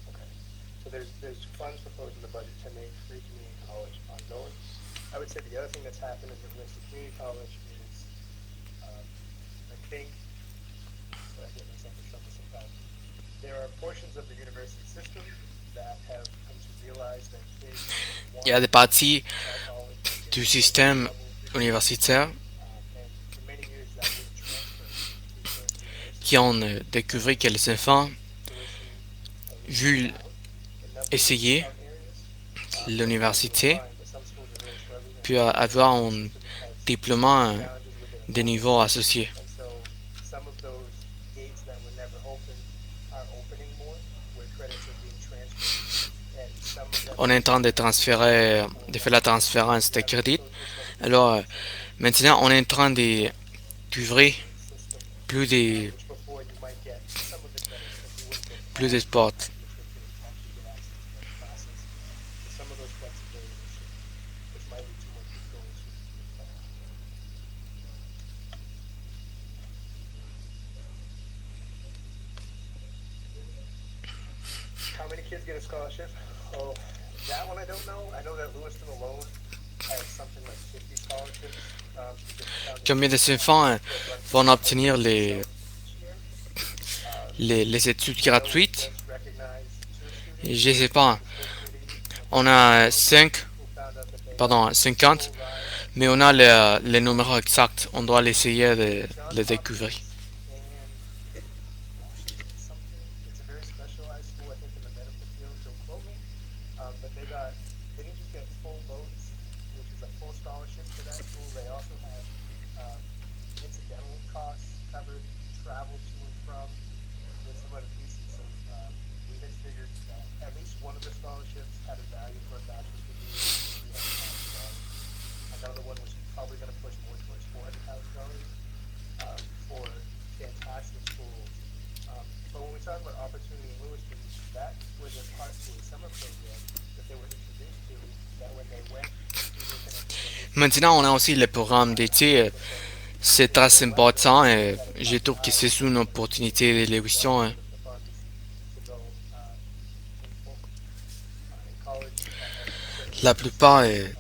Okay, so there's funds proposed in the budget to make free community college ongoing. I would say the other thing that's happened as it relates to community college is, I think, so I get myself in trouble sometimes. There are portions of the university system that have come to realize that kids want Il y a des parties college du système universitaire and for many years that was transferred to certain universities. qui ont découvert que les enfants veulent essayer l'université puis avoir un diplôme de niveau associé. And so some of those gates that were never open are opening more, where credits are being transferred. And some of them On est en train de transférer, de faire la transférence des crédits. Alors maintenant, on est en train d'ouvrir system, plus which before you might get some of the credits that you wouldn't get plus de sports. which would actually get access to those classes. So some of those flexibility issues, which might lead to more people going to college. How many kids get a scholarship? Oh, that one I don't know. I know that Lewiston alone has something like 50 scholarships. Combien de enfants vont obtenir les études gratuites? Je ne sais pas. On a 50, mais on a les numéros exacts. On doit essayer de les découvrir. It's a very specialized school, I think, in the medical field. Don't quote me, but they didn't just get full loads, which is a full scholarship for that school. They also have incidental costs covered, travel to and from, with some other pieces. So we had figured that at least one of the scholarships had a value for a bachelor's degree. $300,000. Another one was probably going to push more towards $400,000. Maintenant, on a aussi le programme d'été. C'est très important et je trouve que c'est une opportunité d'évolution. Hein. upon to go in full in college at certain La plupart functions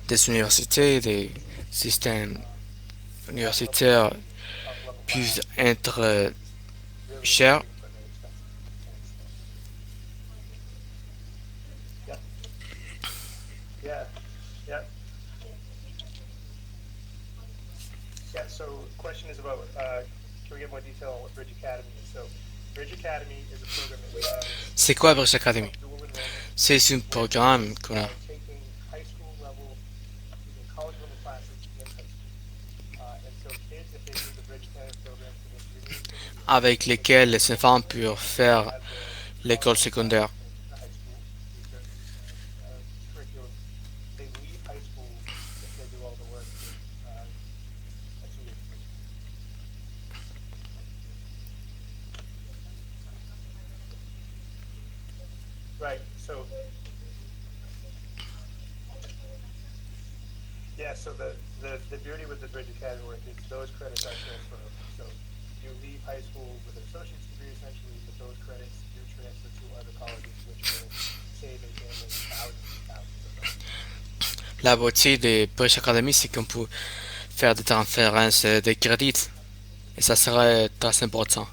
des universités, des systèmes at level universitaires of level peuvent 5 être really chers. extreme but very expensive. And so, yeah, yeah, yeah, yeah. So, question is about can we get more detail on what Bridge Academy is? So, Bridge Academy is a program that we have. C'est quoi Bridge Academy? It's dual enrollment. C'est un programme qu'on a Taking high school level, using college level classes in high school. And so kids, if they do the Bridge Academy program for the junior intermediate, avec lesquels les enfants peuvent faire have the l'école secondaire. the high school, through certain curriculum, they leave high school if they do all the work with a 2-year degree. Right, so. Yeah, so the beauty with the Bridge Academy work is those credits are transferable. So you leave high school with an associate's degree essentially, but those credits do transfer to other colleges, which will save a family thousands and thousands of dollars. La beauté des Bridge Academy, c'est qu'on peut faire des transférences de crédits. Et ça serait très important.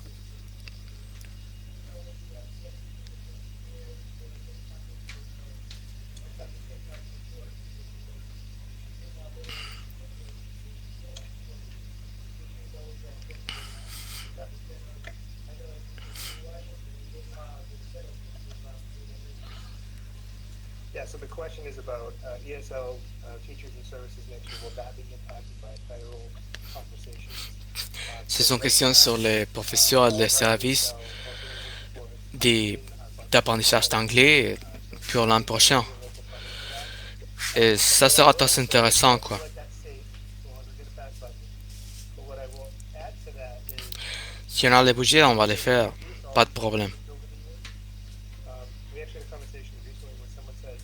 Yeah, so the question is about ESL teachers and services next year. Will that be impacted by federal conversations? C'est une question sur les professeurs des services de- d'apprentissage d'anglais pour l'an prochain. Et ça sera très intéressant, quoi. Si on a le budget, on va le faire. Pas de problème. We actually had a conversation recently where someone said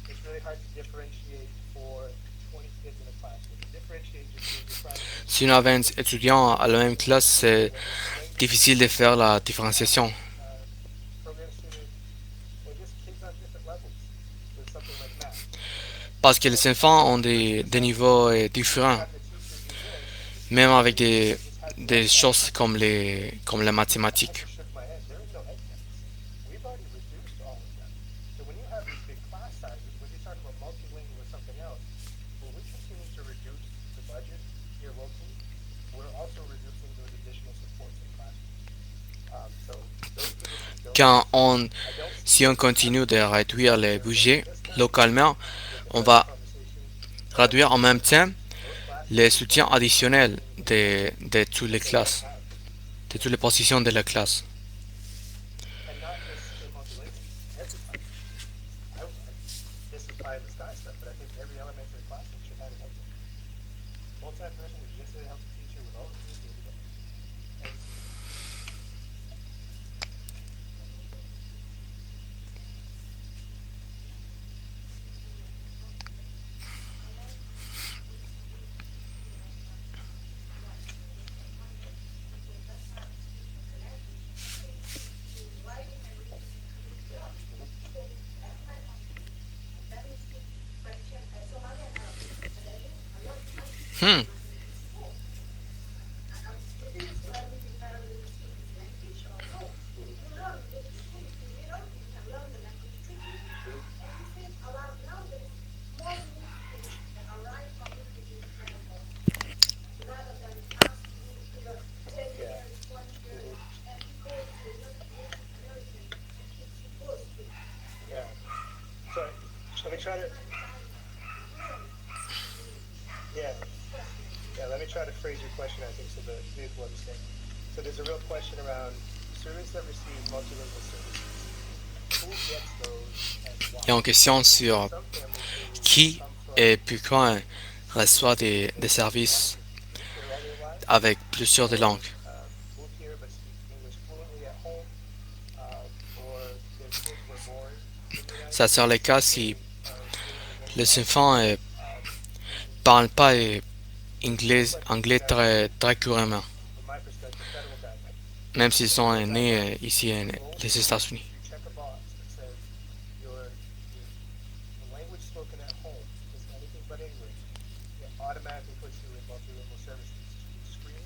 it's really hard to differentiate for 20 kids in a classroom. Differentiate just means you're trying to Si on a 20 étudiants à la même classe, c'est difficile de faire la différenciation. program students or just kids on different levels with something like math. Parce que les enfants ont des niveaux différents. Have the teachers do this, Même avec des choses comme les mathématiques. shook my head. There is no egg test. We've already reduced all of them. So when you have these big class sizes, when you're talking about multilingual or something else, when we continue to reduce the budget here locally, we're also reducing those additional supports in classrooms. So those positions don't. Quand I don't si on continue de réduire les budgets localement, on va conversation. réduire en même temps les soutiens additionnels de toutes les classes, de toutes les positions de la classe. And not just in multilingual, everybody. This is pie in the sky stuff, but I think every elementary classroom should have an exit. Multi-person is just a health teacher with all the things they do. And Hmm. yeah. So let me try to. Yeah. Yeah, let me try to phrase your question, I think, so the students will understand. So there's a real question around students that receive multilingual services. Who gets those and why? Il y a une question sur Some families who qui come from et pourquoi reçoit des services here all their lives, avec plusieurs de langues. moved here but speak English fluently at home, or their kids were born in the United Ça sera le cas si States, fluently les enfants parlent pas anglais très couramment, from my perspective, federal guidelines. même s'ils sont nés ici les États-Unis. You check a box that says the language spoken at home is anything but English. It automatically puts you in multilingual services. You screen,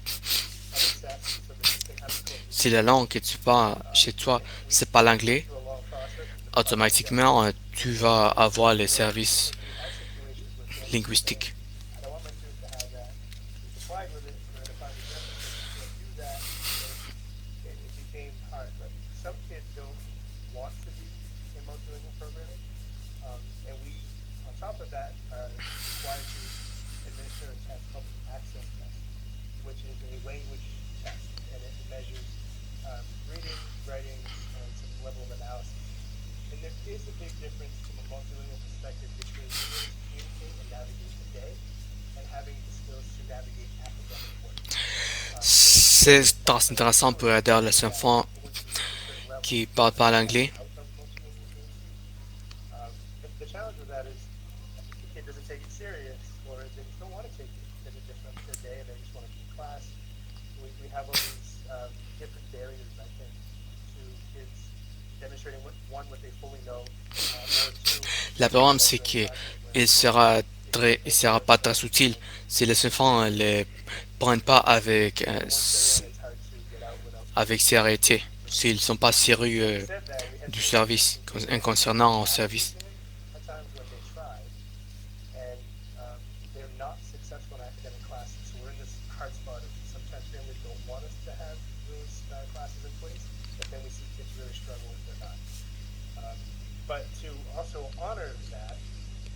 assess, so that you can have a code. Si la langue que tu parles chez toi, c'est pas l'anglais, Through a long process. automatiquement, tu vas avoir les services We had situations where families linguistiques. I don't want my students to have that. We complied with it, we're gonna find exemptions, but you can't do that. And it became hard, but some kids don't want to be in multilingual programming. And we, on top of that, are required to administer a test called the access test, which is a language test, and it measures reading, writing, and some level of analysis. And there is a big difference from a multilingual perspective between being able to communicate and navigate the day and having the skills to navigate academic work. C'est très intéressant pour aider les enfants Once you reach a certain level, qui parlent pas l'anglais. out of multilingual fluency. The challenge with that is the kid doesn't take it serious, or they just don't want to take it because it disrupts their day and they just want to keep class. We have all these different barriers, I think, to kids demonstrating what they fully know, or two, Le problème, c'est que il sera pas très utile si les enfants ne les prennent pas once they're in, it's hard to get out without. avec sérieux, s'ils sont pas sérieux Said that, we had du service, concernant au service. at times when they try, and they're not successful in academic classes. So we're in this hard spot of sometimes families don't want us to have those classes in place, but then we see kids really struggle if they're not. But to also honor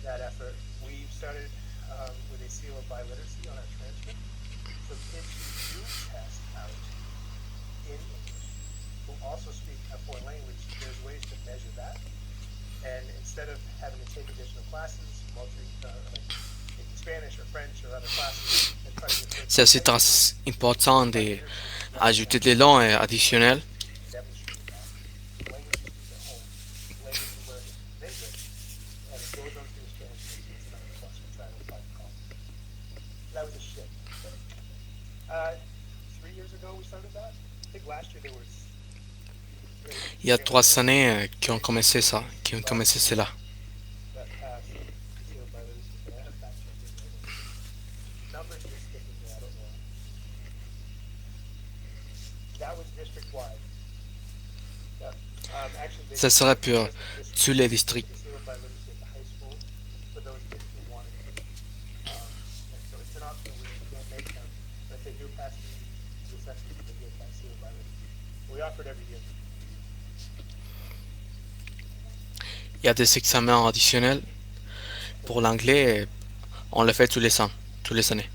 that effort, we've started with a seal of biliteracy on our transcript. So kids who do test out in English, who also speak a foreign language, there's ways to measure that. And instead of having to take additional classes, like taking Spanish or French or other classes, and try to get C'est aussi très important d'ajouter des langues additionnelles. demonstrate that. Language you speak at home, language you learn in English, and it goes on to the Spanish, it's another plus we try to apply the college. That was a shift. 3 years ago we started that. I think last year there was. Il y a 3 années qui ont commencé ça, qui ont commencé cela. That passed sealed by Lucy, but I have fact checked it later. Numbers just stick with me, I don't know. That was district wide. Yep. Actually, they Ça serait pour just tous les districts. sealed by literacy at the high school for those kids who wanted to. And so it's an option where you don't make them, but if they do pass the assessment, they get that sealed by literacy. We offer it every year. Il y a des examens additionnels pour l'anglais. On le fait tous les ans, tous les années.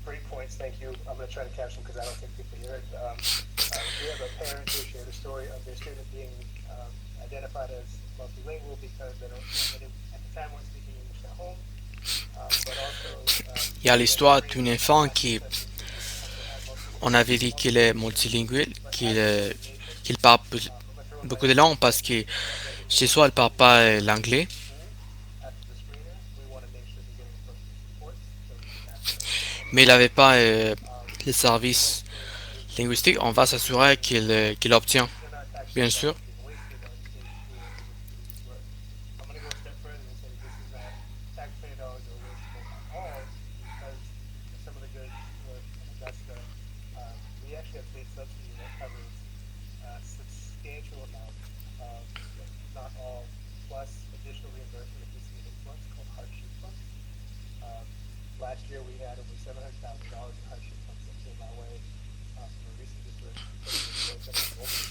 great points. Thank you. I'm going to try to catch them because I don't think people hear it. We have a parent who shared a story of their student being identified as multilingual because they didn't, at the time, weren't speaking English at home, but also Il y a l'histoire great d'un enfant qui, reception to also have on multilingual avait dit qu'il est multilingual, but qu'il as a destination, qu'il parle with her own beaucoup de language, langues parce que that if chez they soi, il parle do pas choose to l'anglais. attend school after the screener, we want to make sure they're getting appropriate supports so we can match them to what Mais they il n'avait pas um, les services there's linguistiques. On va s'assurer qu'il obtient, they're not taxpayer bien sûr. dollars being wasted on state schools and institutes, but I'm going to go a step further and say this is not taxpayer dollars that are wasteful at all because some of the good work in Augusta, we actually have state subsidy that covers a substantial amount of, not all, plus additional reimbursement if we see an influx called hardship funds. Um, Last year, we had over $700,000 in hardship funds that came our way from a recent district because of the growth in enrollment.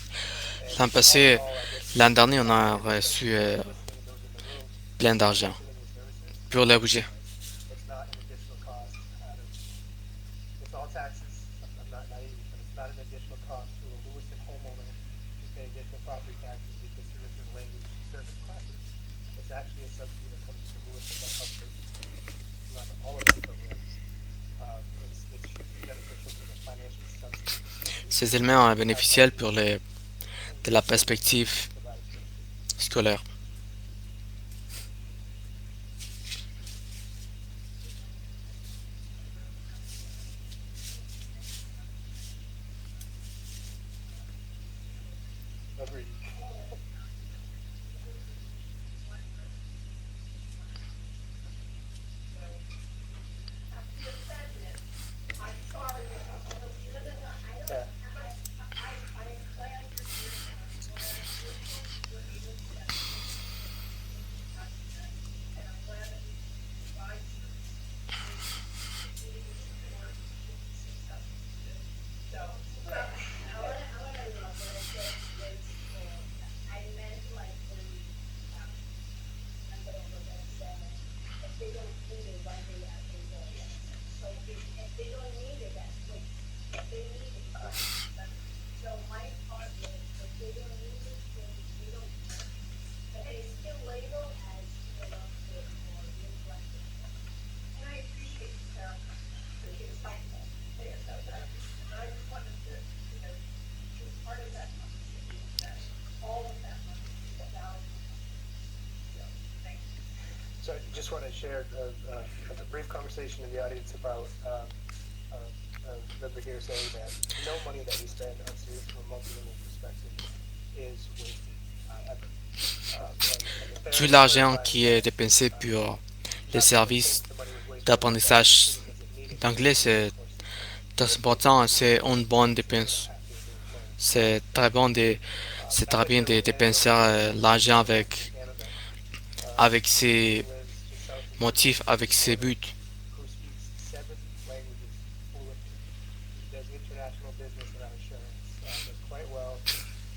And L'an all in passé, all, I guess l'an dernier, on a everybody reçu listening and those in the room, plein d'argent multilingual services, pour le budget. it's not an additional cost out of, it's all taxes. I'm not naive, but it's not an additional cost to a Lewiston homeowner to pay additional property taxes because Lewiston language service classes. It's actually a subsidy that comes to Lewiston that helps us run all of our programs. It's hugely beneficial from a financial subsidy Ces éléments bénéficiels pour de la perspective provided to our students. scolaire. Agreed. Yeah. I meant like when, I'm gonna look at seven, if they don't need it, why they actually go. So if they don't need it, that's like, if they need it, so my part is, if they don't need it, then we don't, but they still label as elected or neglected. And I appreciate Sarah, because she was talking about there, so that, and I just wanted to, she was part of that conversation, that all of that money is valuable. So, thank you. So I just want to share a brief conversation in the audience about a member here saying that no money that we spend on students from a multilingual perspective is wasted ever. And the Tout parents l'argent clarified qui est that, dépensé pour les not because services the money was wasted, d'apprentissage but because it needed to d'anglais, be c'est for très important. C'est une bonne students dépense. who have to endure learn. C'est très bon c'est As très I bien shared de with dépenser Anna, l'argent Canada, avec who ses lives just south of motifs, avec ses Florida, buts. who speaks 7 languages fluently. He does international business around insurance, does quite well,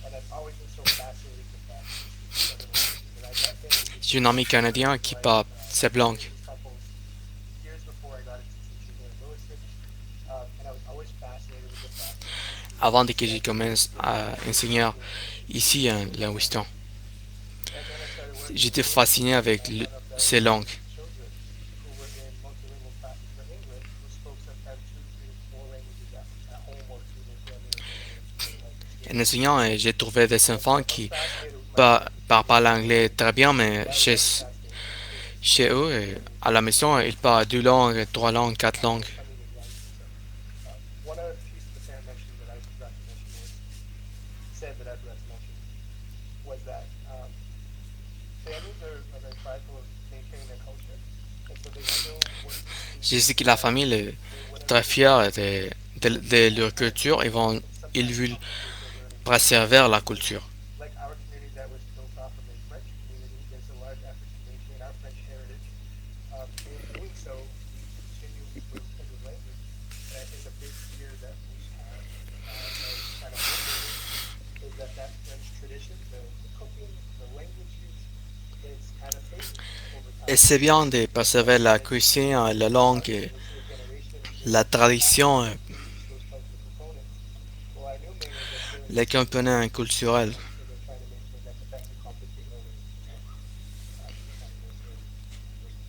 and I've always been so fascinated with the fact that he speaks 7 languages. And I met him in J'ai un ami canadien qui parle cette langue. couples years before I got into teaching here in Lewiston, and I was always fascinated with the fact that he speaks Avant que je 7 commence à different enseigner languages. ici à Lewiston, And then I started working j'étais with fasciné avec one of those ces langues. children who were in multilingual classes for English, who spoke sometimes 2, 3, 4 languages at home or through their family or En enseignant, j'ai trouvé des enfants qui fascinated with parlent anglais très bien, mais fascinated chez eux, à la maison, ils parlent deux langues, trois langues, quatre langues. coming in young. So, one other piece of the parent mentioned that I forgot to mention was, said that I forgot to mention, was that families are very prideful of maintaining their culture, and so they still work to Je sais que la famille est très fière de leur culture et ils veulent préserver la culture. like our community that was built off of a French community, there's a large effort to maintain our French heritage. In doing so, we continue with the language. And I think a big fear that we have as kind of homeowners is that that French tradition, the cooking, the language use, is kind of fading over time. Et c'est bien de préserver la cuisine, la langue, We see a generation La tradition, those types of components. Well, I knew mainly that they're les components culturels. so they're trying to maintain that, but that could complicate learning and kind of versus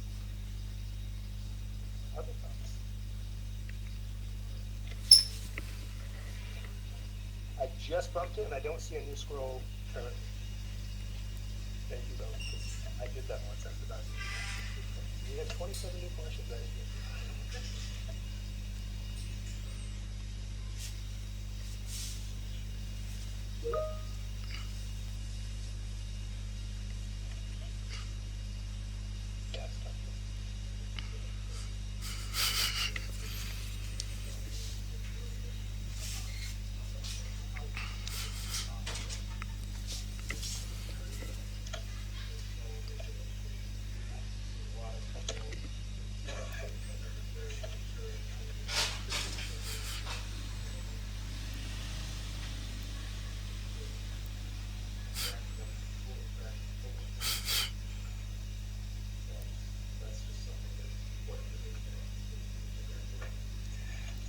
other thoughts. I just bumped it and I don't see a new scroll currently. Thank you though, 'cause I did that once after that. We had 27 new questions. I didn't get. Yeah, it's tough.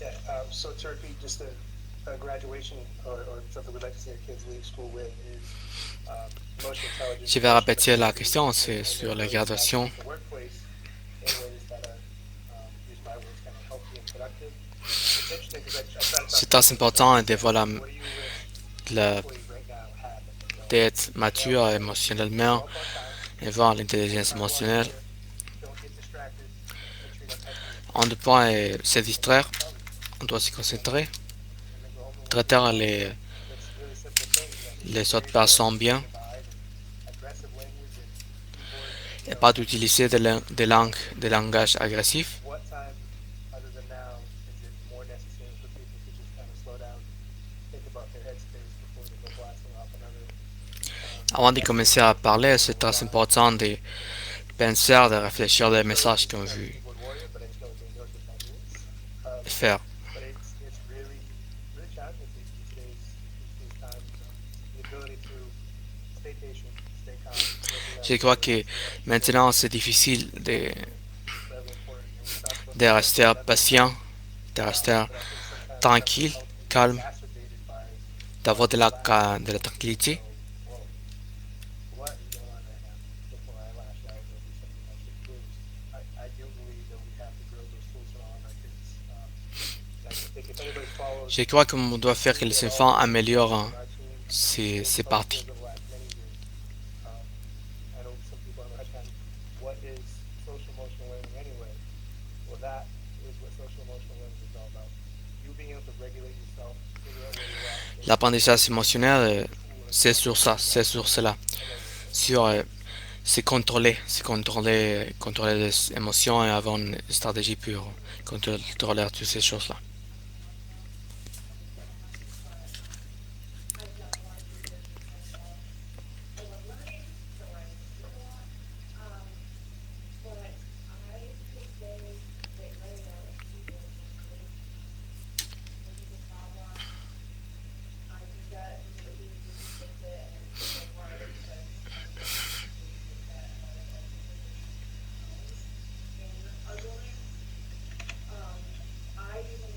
Yeah, so Turkey, just a graduation or something we'd like to see our kids leave school with is emotional intelligence. Je vais répéter la question, c'est sur la graduation. The workplace in ways that are, use my words, kind of healthy and productive. It's interesting because I try to talk C'est très important de voir what do you wish la, employees right now have that they don't? d'être mature émotionnellement Show up on time, et voir l'intelligence try to watch émotionnelle. here, don't get distracted, and treat us like On ne peut pas se distraire, tell you, on doit se concentrer, and then go home and work. traiter That's really simple things that les autres personnes bien divide and aggressive language and keyboard. et pas d'utiliser des langages agressifs. What time other than now is it more necessary for people to just kind of slow down, think about their headspace before they go blasting off another Avant de commencer à parler, c'est très important de penser, de réfléchir les messages qu'on veut keyboard warrior, but I just know they know what that means. faire. But it's really really challenging in these times. The ability to stay patient, stay calm, Je crois que maintenant c'est difficile incredibly important. And we talked about de rester patient, de rester but I think sometimes tranquille, calme, exacerbated by d'avoir de la tranquillité. whoa, what is going on right now? Before I lash out or do something I should lose. I do believe that we have to grow those tools in all of our kids. I think if anybody follows Je crois qu'on doit faire que les enfants améliorent our team, ces parties. over the last many years, I know some people are like, what is social emotional learning anyway? Well, that is what social emotional learning is all about. You being able to regulate yourself, figure out where you're at, L'apprentissage émotionnel, c'est sur ça, c'est sur cela. Sur contrôler les émotions et avoir une stratégie pour contrôler toutes ces choses-là. But I could say that right now, people maybe the problem, I think that maybe we can fix it and it's so hard because in other, I even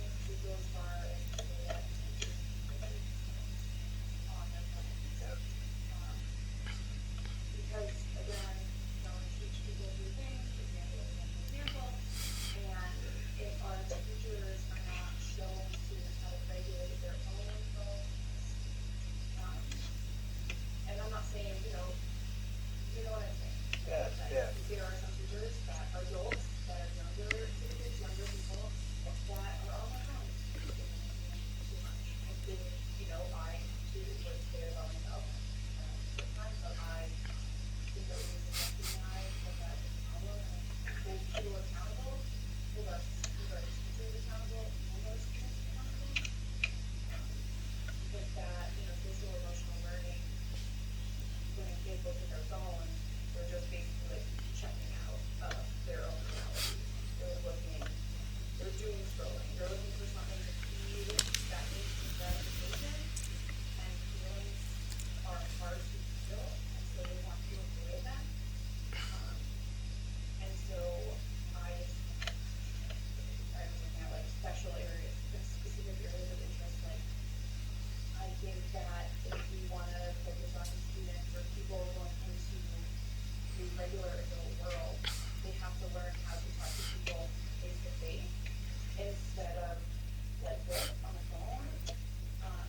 regular adult world, they have to learn how to talk to people face to face instead of like this on the phone. And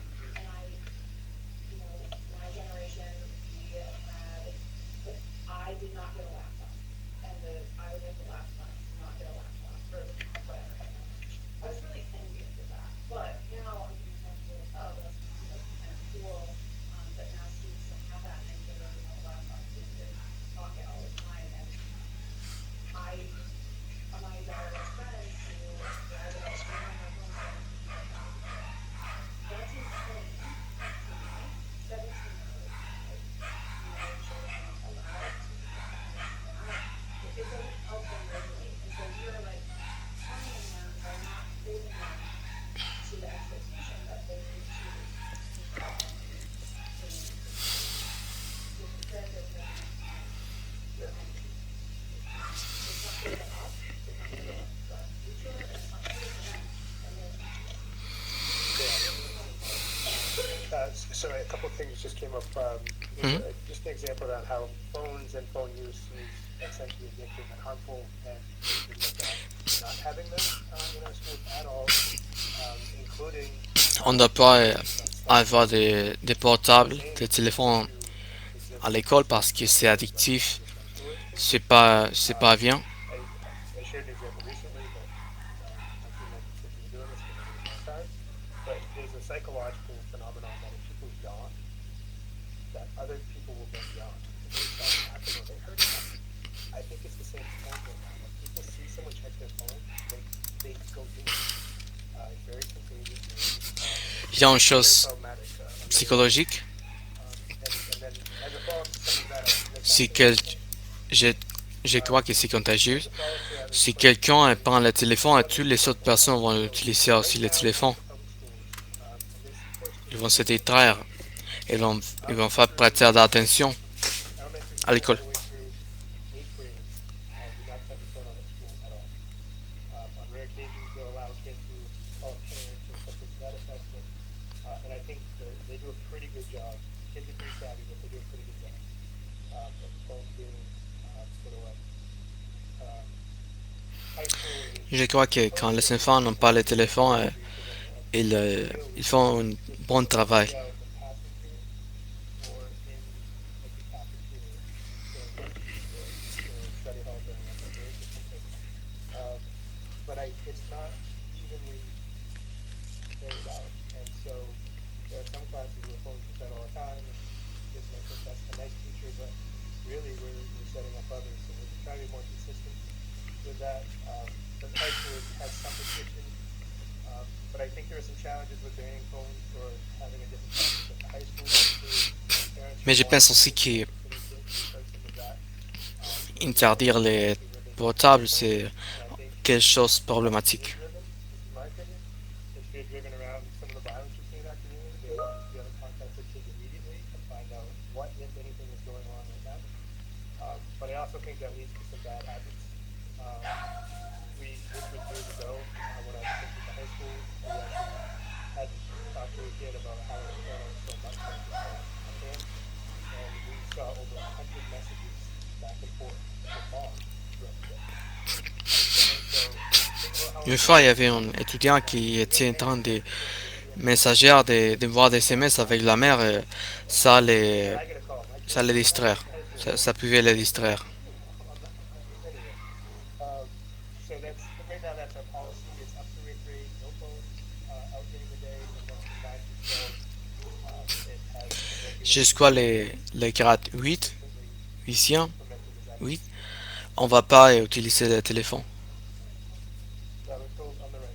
my generation, we had, I did not get a laptop, and I was like the last one to not get a laptop or whatever. I was really envious of that, but now I'm thinking oh, that's kind of cool. But now students don't have that, and they don't have a laptop in their pocket all the time. And my daughter has friends who drive it all around their home. That's insane to me. 17-year-old, children allowed to that. It doesn't help them regulate. And so you're like telling them by not holding them to the expectation that they need to keep up and instead of them it's not fair to us, it's not fair to the future, and it's not fair to them. And then So a couple of things just came up. Just an example on how phones and phone use is essentially addictive and harmful, and we look at not having them in our schools at all, including On ne doit pas avoir des portables, des téléphones à l'école parce que c'est addictif. C'est pas bien. I shared an example recently, but I feel like it's been doing this for a really long time. But there's a psychological phenomenon that if people yawn, that other people will then yawn because they start laughing or they hurt something. I think it's the same phone right now. When people see someone check their phone, they go do it. It's very contagious. Il y a une Very chose problematic. psychologique, And then as a follow-up to some of that, c'est que je, je crois que c'est contagieux. Si quelqu'un prend le téléphone, toutes les autres personnes vont utiliser aussi le téléphone. Ils vont se distraire. Ils vont faire prêter d'attention à l'école. On rare occasions, they'll allow kids to call parents or something to that effect. And I think they do a pretty good job. Kids are pretty savvy, but they do a pretty good job of phone being sort of like high school. Je crois que quand les enfants n'ont pas le téléphone, ils font un bon travail. Out in the passing period or in like the cafeteria during the study hall during like a break or something. But it's not evenly carried out, and so there are some classes where phones are set all the time, and kids might think that's a nice feature, but really we're setting up others, so we're trying to be more consistent with that. But high school has some restrictions, but I think there are some challenges with banning phones or having a different practice at the high school. Mais je pense aussi qu'interdire les portables, c'est quelque chose de problématique. If you're driven around some of the violence you're seeing in that community, they want to be able to contact the kids immediately and find out what, if anything, is going on right now. But I also think that leads to some bad habits. This was years ago when I was thinking the high school. We actually had talked to a kid about how his phone so much like his phone on him, and we saw over 100 messages back and forth with mom throughout the day. Une fois, il y avait un étudiant qui était en train de messager, de voir des SMS avec la mère, et ça les distraire. Ça pouvait les distraire. So that's right now. That's our policy. It's up to grade grade, no phones out during the day, and then from 9 to 12, it has Jusqu'à les grades 8, 8e, implemented as 8, on va pas utiliser le téléphone. that was told on the right.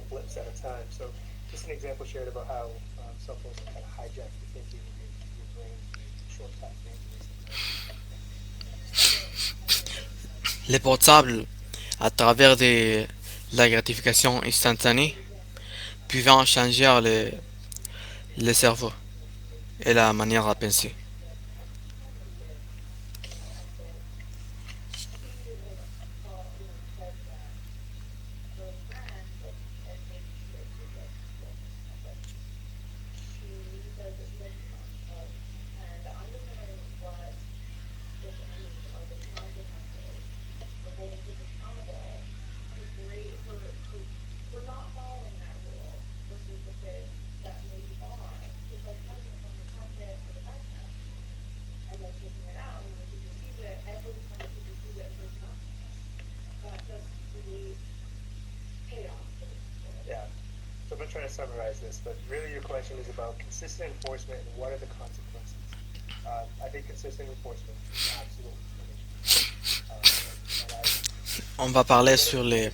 blips at a time. So, just an example shared about how cell phones kind of hijack the thinking of your brain through short time memories. Les portables, à travers la gratification instantanée, peuvent changer le cerveau et la manière à penser. Yeah. So I'm going to try to summarize this, but really your question is about consistent enforcement and what are the consequences. I think consistent enforcement is absolutely finished. On va parler sur les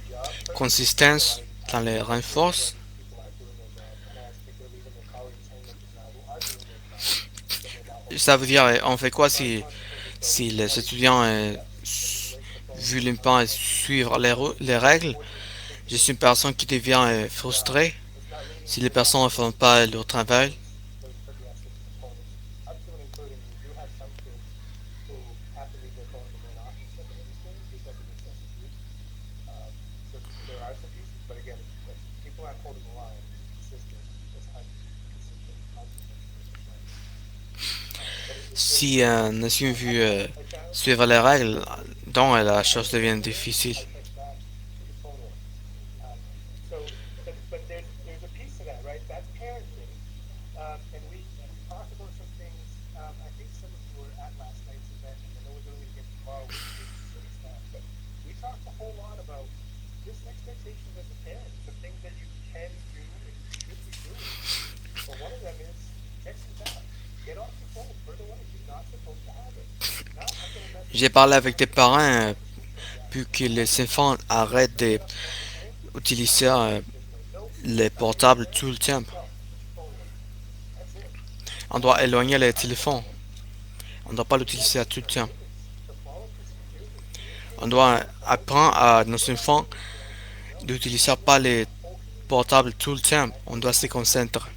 consistances dans les renforces. People aren't doing their job, and as people are leaving their colleagues hanging now who are doing their job, then they're not Ça veut dire, on fait quoi si les étudiants veulent pas suivre les règles? Je suis une personne qui devient frustrée si les personnes ne font pas leur travail. those progressive components, up to and including we do have some kids who have to leave their phone in the main office at the industry because of excessive use. So there are some pieces, but again, if people aren't holding the line, the system is consistent consequences. Si ne sont vu suivre les règles, donc la chose devient difficile. Catch back to the phone work. So, but there's a piece to that, right? That's parenting, and we talked about some things. I think some of you were at last night's event, and I know we're going to get involved with the city staff, but we talked a whole lot about just expectations as a parent, the things that you can do and you should be doing. But one of them is text it back. Get off your phone. Further away. You're not supposed to have it. Not I'm going to message J'ai parlé avec des parents pour que les enfants arrêtent d'utiliser les portables tout le temps. On doit éloigner les téléphones. On ne doit pas l'utiliser tout le temps. On doit apprendre à nos enfants d'utiliser pas les portables tout le temps. On doit se concentrer.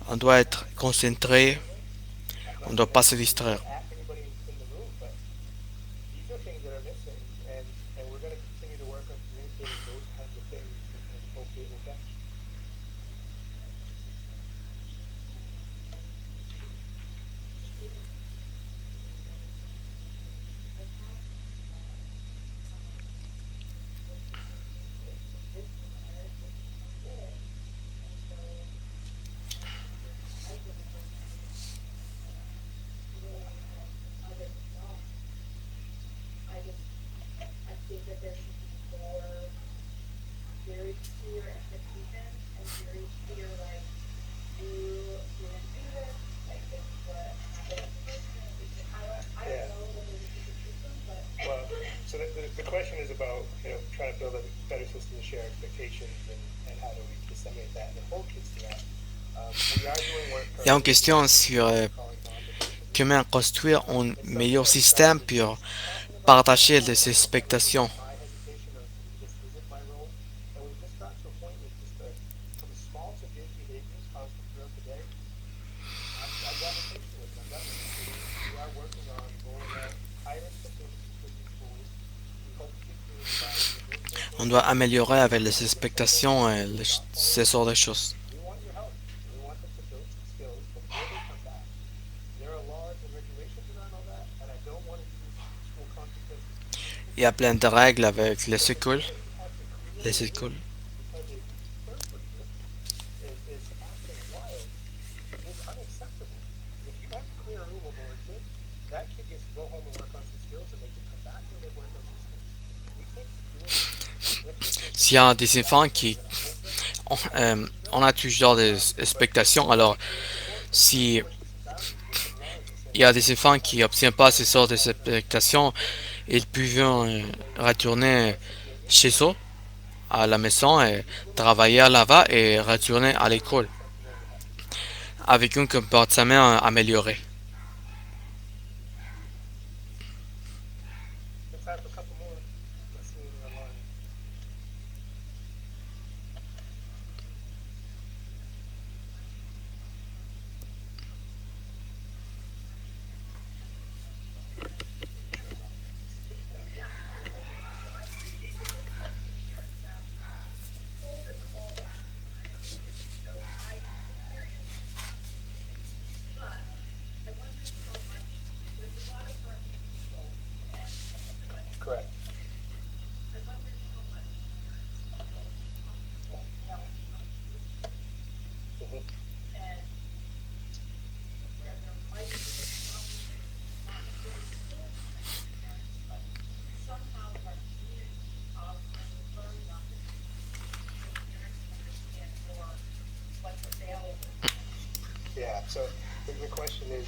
On doit être concentré. On ne doit pas se distraire. at anybody in the room, but these are things that are missing, and we're going to continue to work on communicating those kinds of things and hopefully it will catch. I think that there should be more very clear expectations and very clear, like, you didn't do this, like, this is what happened. I Yeah. don't know whether this is a system, but Well, so the question is about, trying to build a better system to share expectations and how do we disseminate that and hold kids to that. We are doing work Il y a une question sur comment construire un meilleur système pour partager les expectations. my hesitation of this isn't my role, and we've just got to a point with just from small to big behaviors constant throughout the day. I've got a picture with them. We are working on rolling out higher expectations for these schools. We hope to keep doing that. On doit améliorer avec les expectations ces sortes de choses. We want your help. We want them to build some skills before they come back. There are laws and regulations around all that, and I don't want to use school consequences Il y a plein de règles avec les écoles. Les écoles. because a third person is acting wild is unacceptable. If you have to clear a room over a kid, that kid gets to go home and work on some skills and they can come back and they work on some skills. We can't keep doing this. S'il y a des enfants qui... on a toujours des expectations. Alors, si il y a des enfants qui n'obtiennent pas ces sortes d'expectations, ils peuvent retourner chez eux à la maison et travailler là-bas et retourner à l'école avec un comportement amélioré. Good time for a couple more. Let's see what we're online. Correct. Mhm. Yeah, so the question is,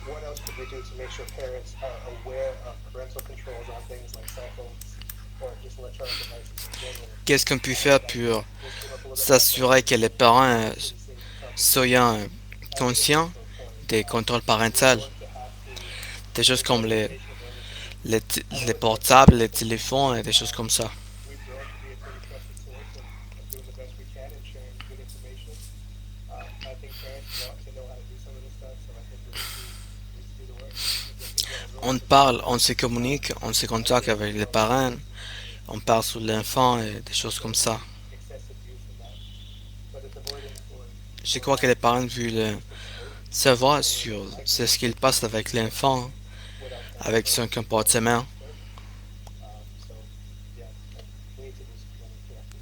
what else could we do to make sure parents are aware of parental controls on things like cell phones or just electronic devices in general? Qu'est-ce qu'on peut faire pour This came up a little bit last night. s'assurer que les parents Babysitting soient conversation as an conscients additional point. des contrôles We're parentaux, going to have to des choses make our comme education of learning system les more effective. portables, les téléphones et des choses comme ça. We've grown to be a pretty trusted source of doing the best we can and sharing good information. I think parents want to know how to do some of this stuff, so I think we need to do the work and get people on board On so that parle, on se communique, on se contacte avec les parents, on parle sur l'enfant et des choses comme ça. excessive use of that. But it's avoiding Je or crois que les not parents veulent just promote savoir sur ce qu'il passe avec l'enfant, without avec consequence son or comportement. disturbance. So yeah, we need to do some learning correctly.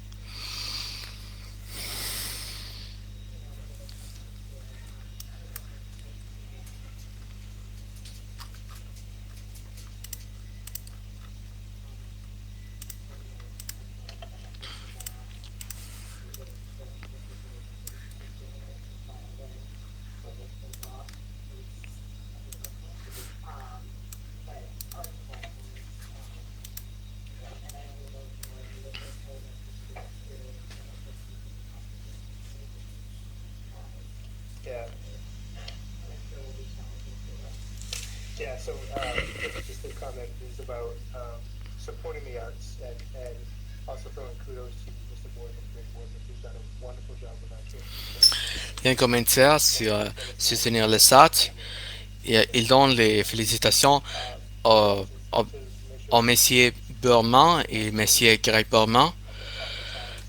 Yeah. Yeah, so just a comment is about supporting the arts and also throwing kudos to Mr. Boyd and Greg Boyd, who's done a wonderful job with our kids. Il y a un commentaire sur soutenir les arts. Il donne les félicitations au, au, To make sure au monsieur Burman et monsieur Greg Burman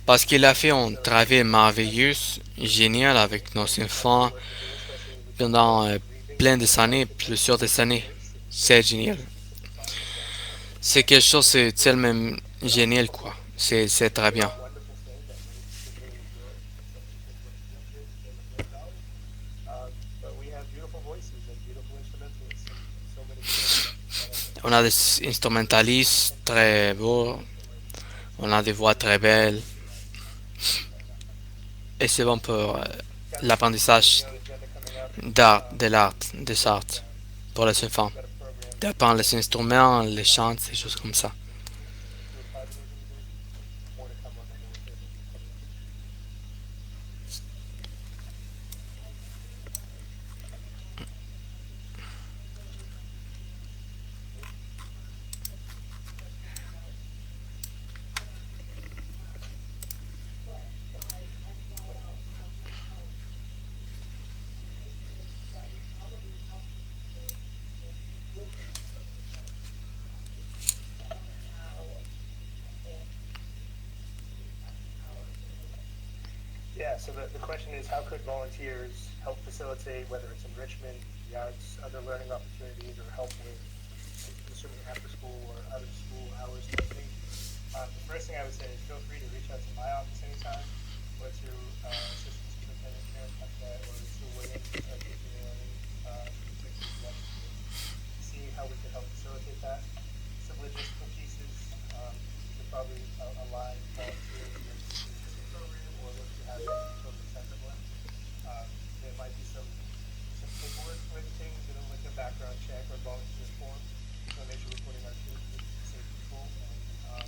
parce qu'il a fait un travail merveilleux, génial avec nos enfants pendant plein de années, plusieurs des années. C'est génial. C'est quelque chose de tellement génial, quoi. C'est très bien. wonderful thing that many people really enjoy, especially because we're gifted in the great knowledge. But we have beautiful voices and beautiful instrumentalists and so many kids that I think On a des instrumentalistes très beaux, on a des voix très belles, et c'est bon pour got l'apprentissage something on the agenda coming up. des arts pour les enfants. Got a program D'apprendre les instruments, les chants, des choses comme ça. through a private organization. More to come on that one coming up. Yeah, so the question is how could volunteers help facilitate whether it's enrichment, the arts, other learning opportunities, or help with assuming after school or out of school hours type thing. The first thing I would say is feel free to reach out to my office anytime or to Assistant Superintendent Karen Puckett or to William, teaching see how we can help facilitate that. Some logistical pieces, you could probably align volunteers with the specific program or look to have it totally separate one. There might be some paperwork with things, like a background check or volunteer form. So make sure we're putting our kids in safe people and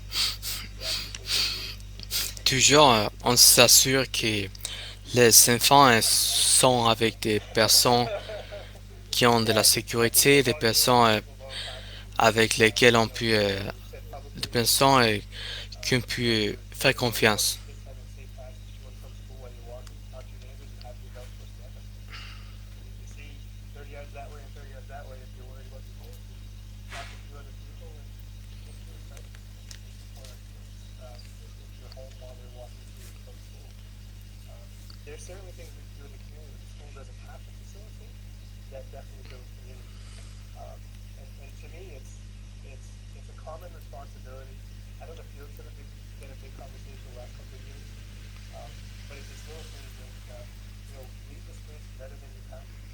yeah, people toujours, on s'assure que les enfants sont avec des personnes qui ont de la sécurité, des personnes avec lesquelles on peut, des personnes qu'on peut faire confiance. kids having safe passage to and from school when you're walking, talk to your neighbors, and have the adults push the envelope. And you can see 30 yards that way and 30 yards that way if you're worried about your goals. Talk to two other people and get through it, right? Or into your home while they're walking to and from school. There's certainly things we can do in the community that the school doesn't have to facilitate that definitely build community. And to me, it's a common responsibility. I know the field's been a big conversation the last couple of years, but it's just little things like leave the space better than you found it.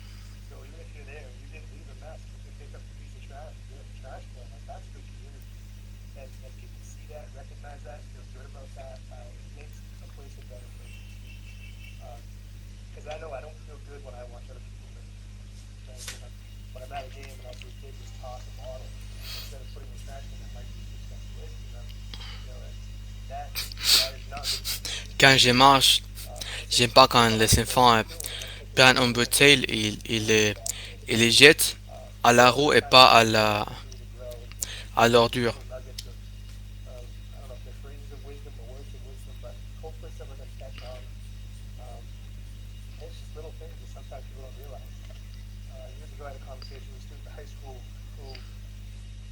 So even if you're there, you didn't leave a mess. You can pick up a piece of trash, do it in the trash can. Like that's good community, and people see that, recognize that, feel good about that. It makes a place a better place. Because I know I don't feel good when I watch other people live. Right? When I'm at a game and I see a kid just toss a bottle instead of putting the trash in that might be 6 steps away from them, that is not good. Quand je marche, j'aime pas quand les enfants prennent une bouteille et les jettent à la roue et pas à l'ordure. Nuggets of I don't know if they're phrases of wisdom or words of wisdom, but hopefully some of them catch on. It's just little things that sometimes people don't realize. Years ago, I had a conversation with a student at high school who,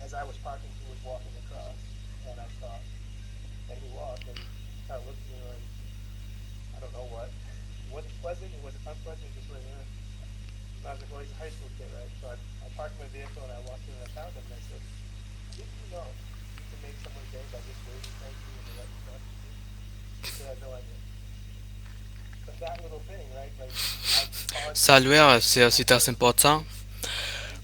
as I was parking, he was walking across, and I stopped, and he walked, and kind of looked at me like, I don't know what. It wasn't pleasant, it wasn't unpleasant, just right there. I was like, well, he's a high school kid, right? So I parked my vehicle, and I walked in, and I found him, and I said, did you know you can make someone's day by just waving thank you when they let you cross the street? He said, I had no idea. But that little thing, right? Like, Saluer, c'est aussi très important.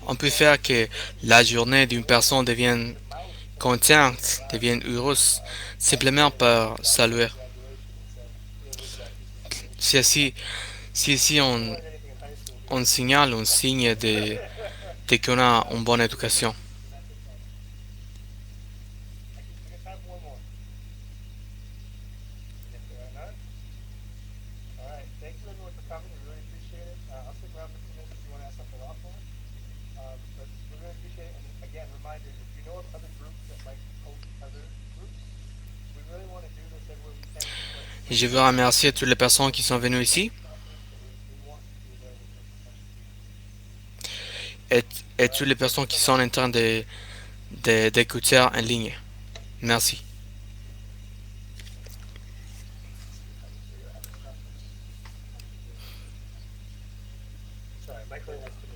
On peut faire que la journée d'une personne devienne contente, devienne heureuse, simplement par saluer. graduation and said, here, look at that piece of community. Si ainsi, si ici I learned anything in high school. on signale un signe de qu'on a une bonne éducation. And that's it, man. I can have one more. And if there are none, all right. Thank you everyone for coming. We really appreciate it. I'll stick around for a few minutes if you want to ask something offline. But we really appreciate it. And again, reminder, if you know of other groups that might host other groups, we really want to do this everywhere we can. But Je veux remercier toutes les personnes qui sont venues ici we want to be available for discussion. et toutes les personnes qui sont en train d'écouter en ligne. Merci. Sorry, Michael wants to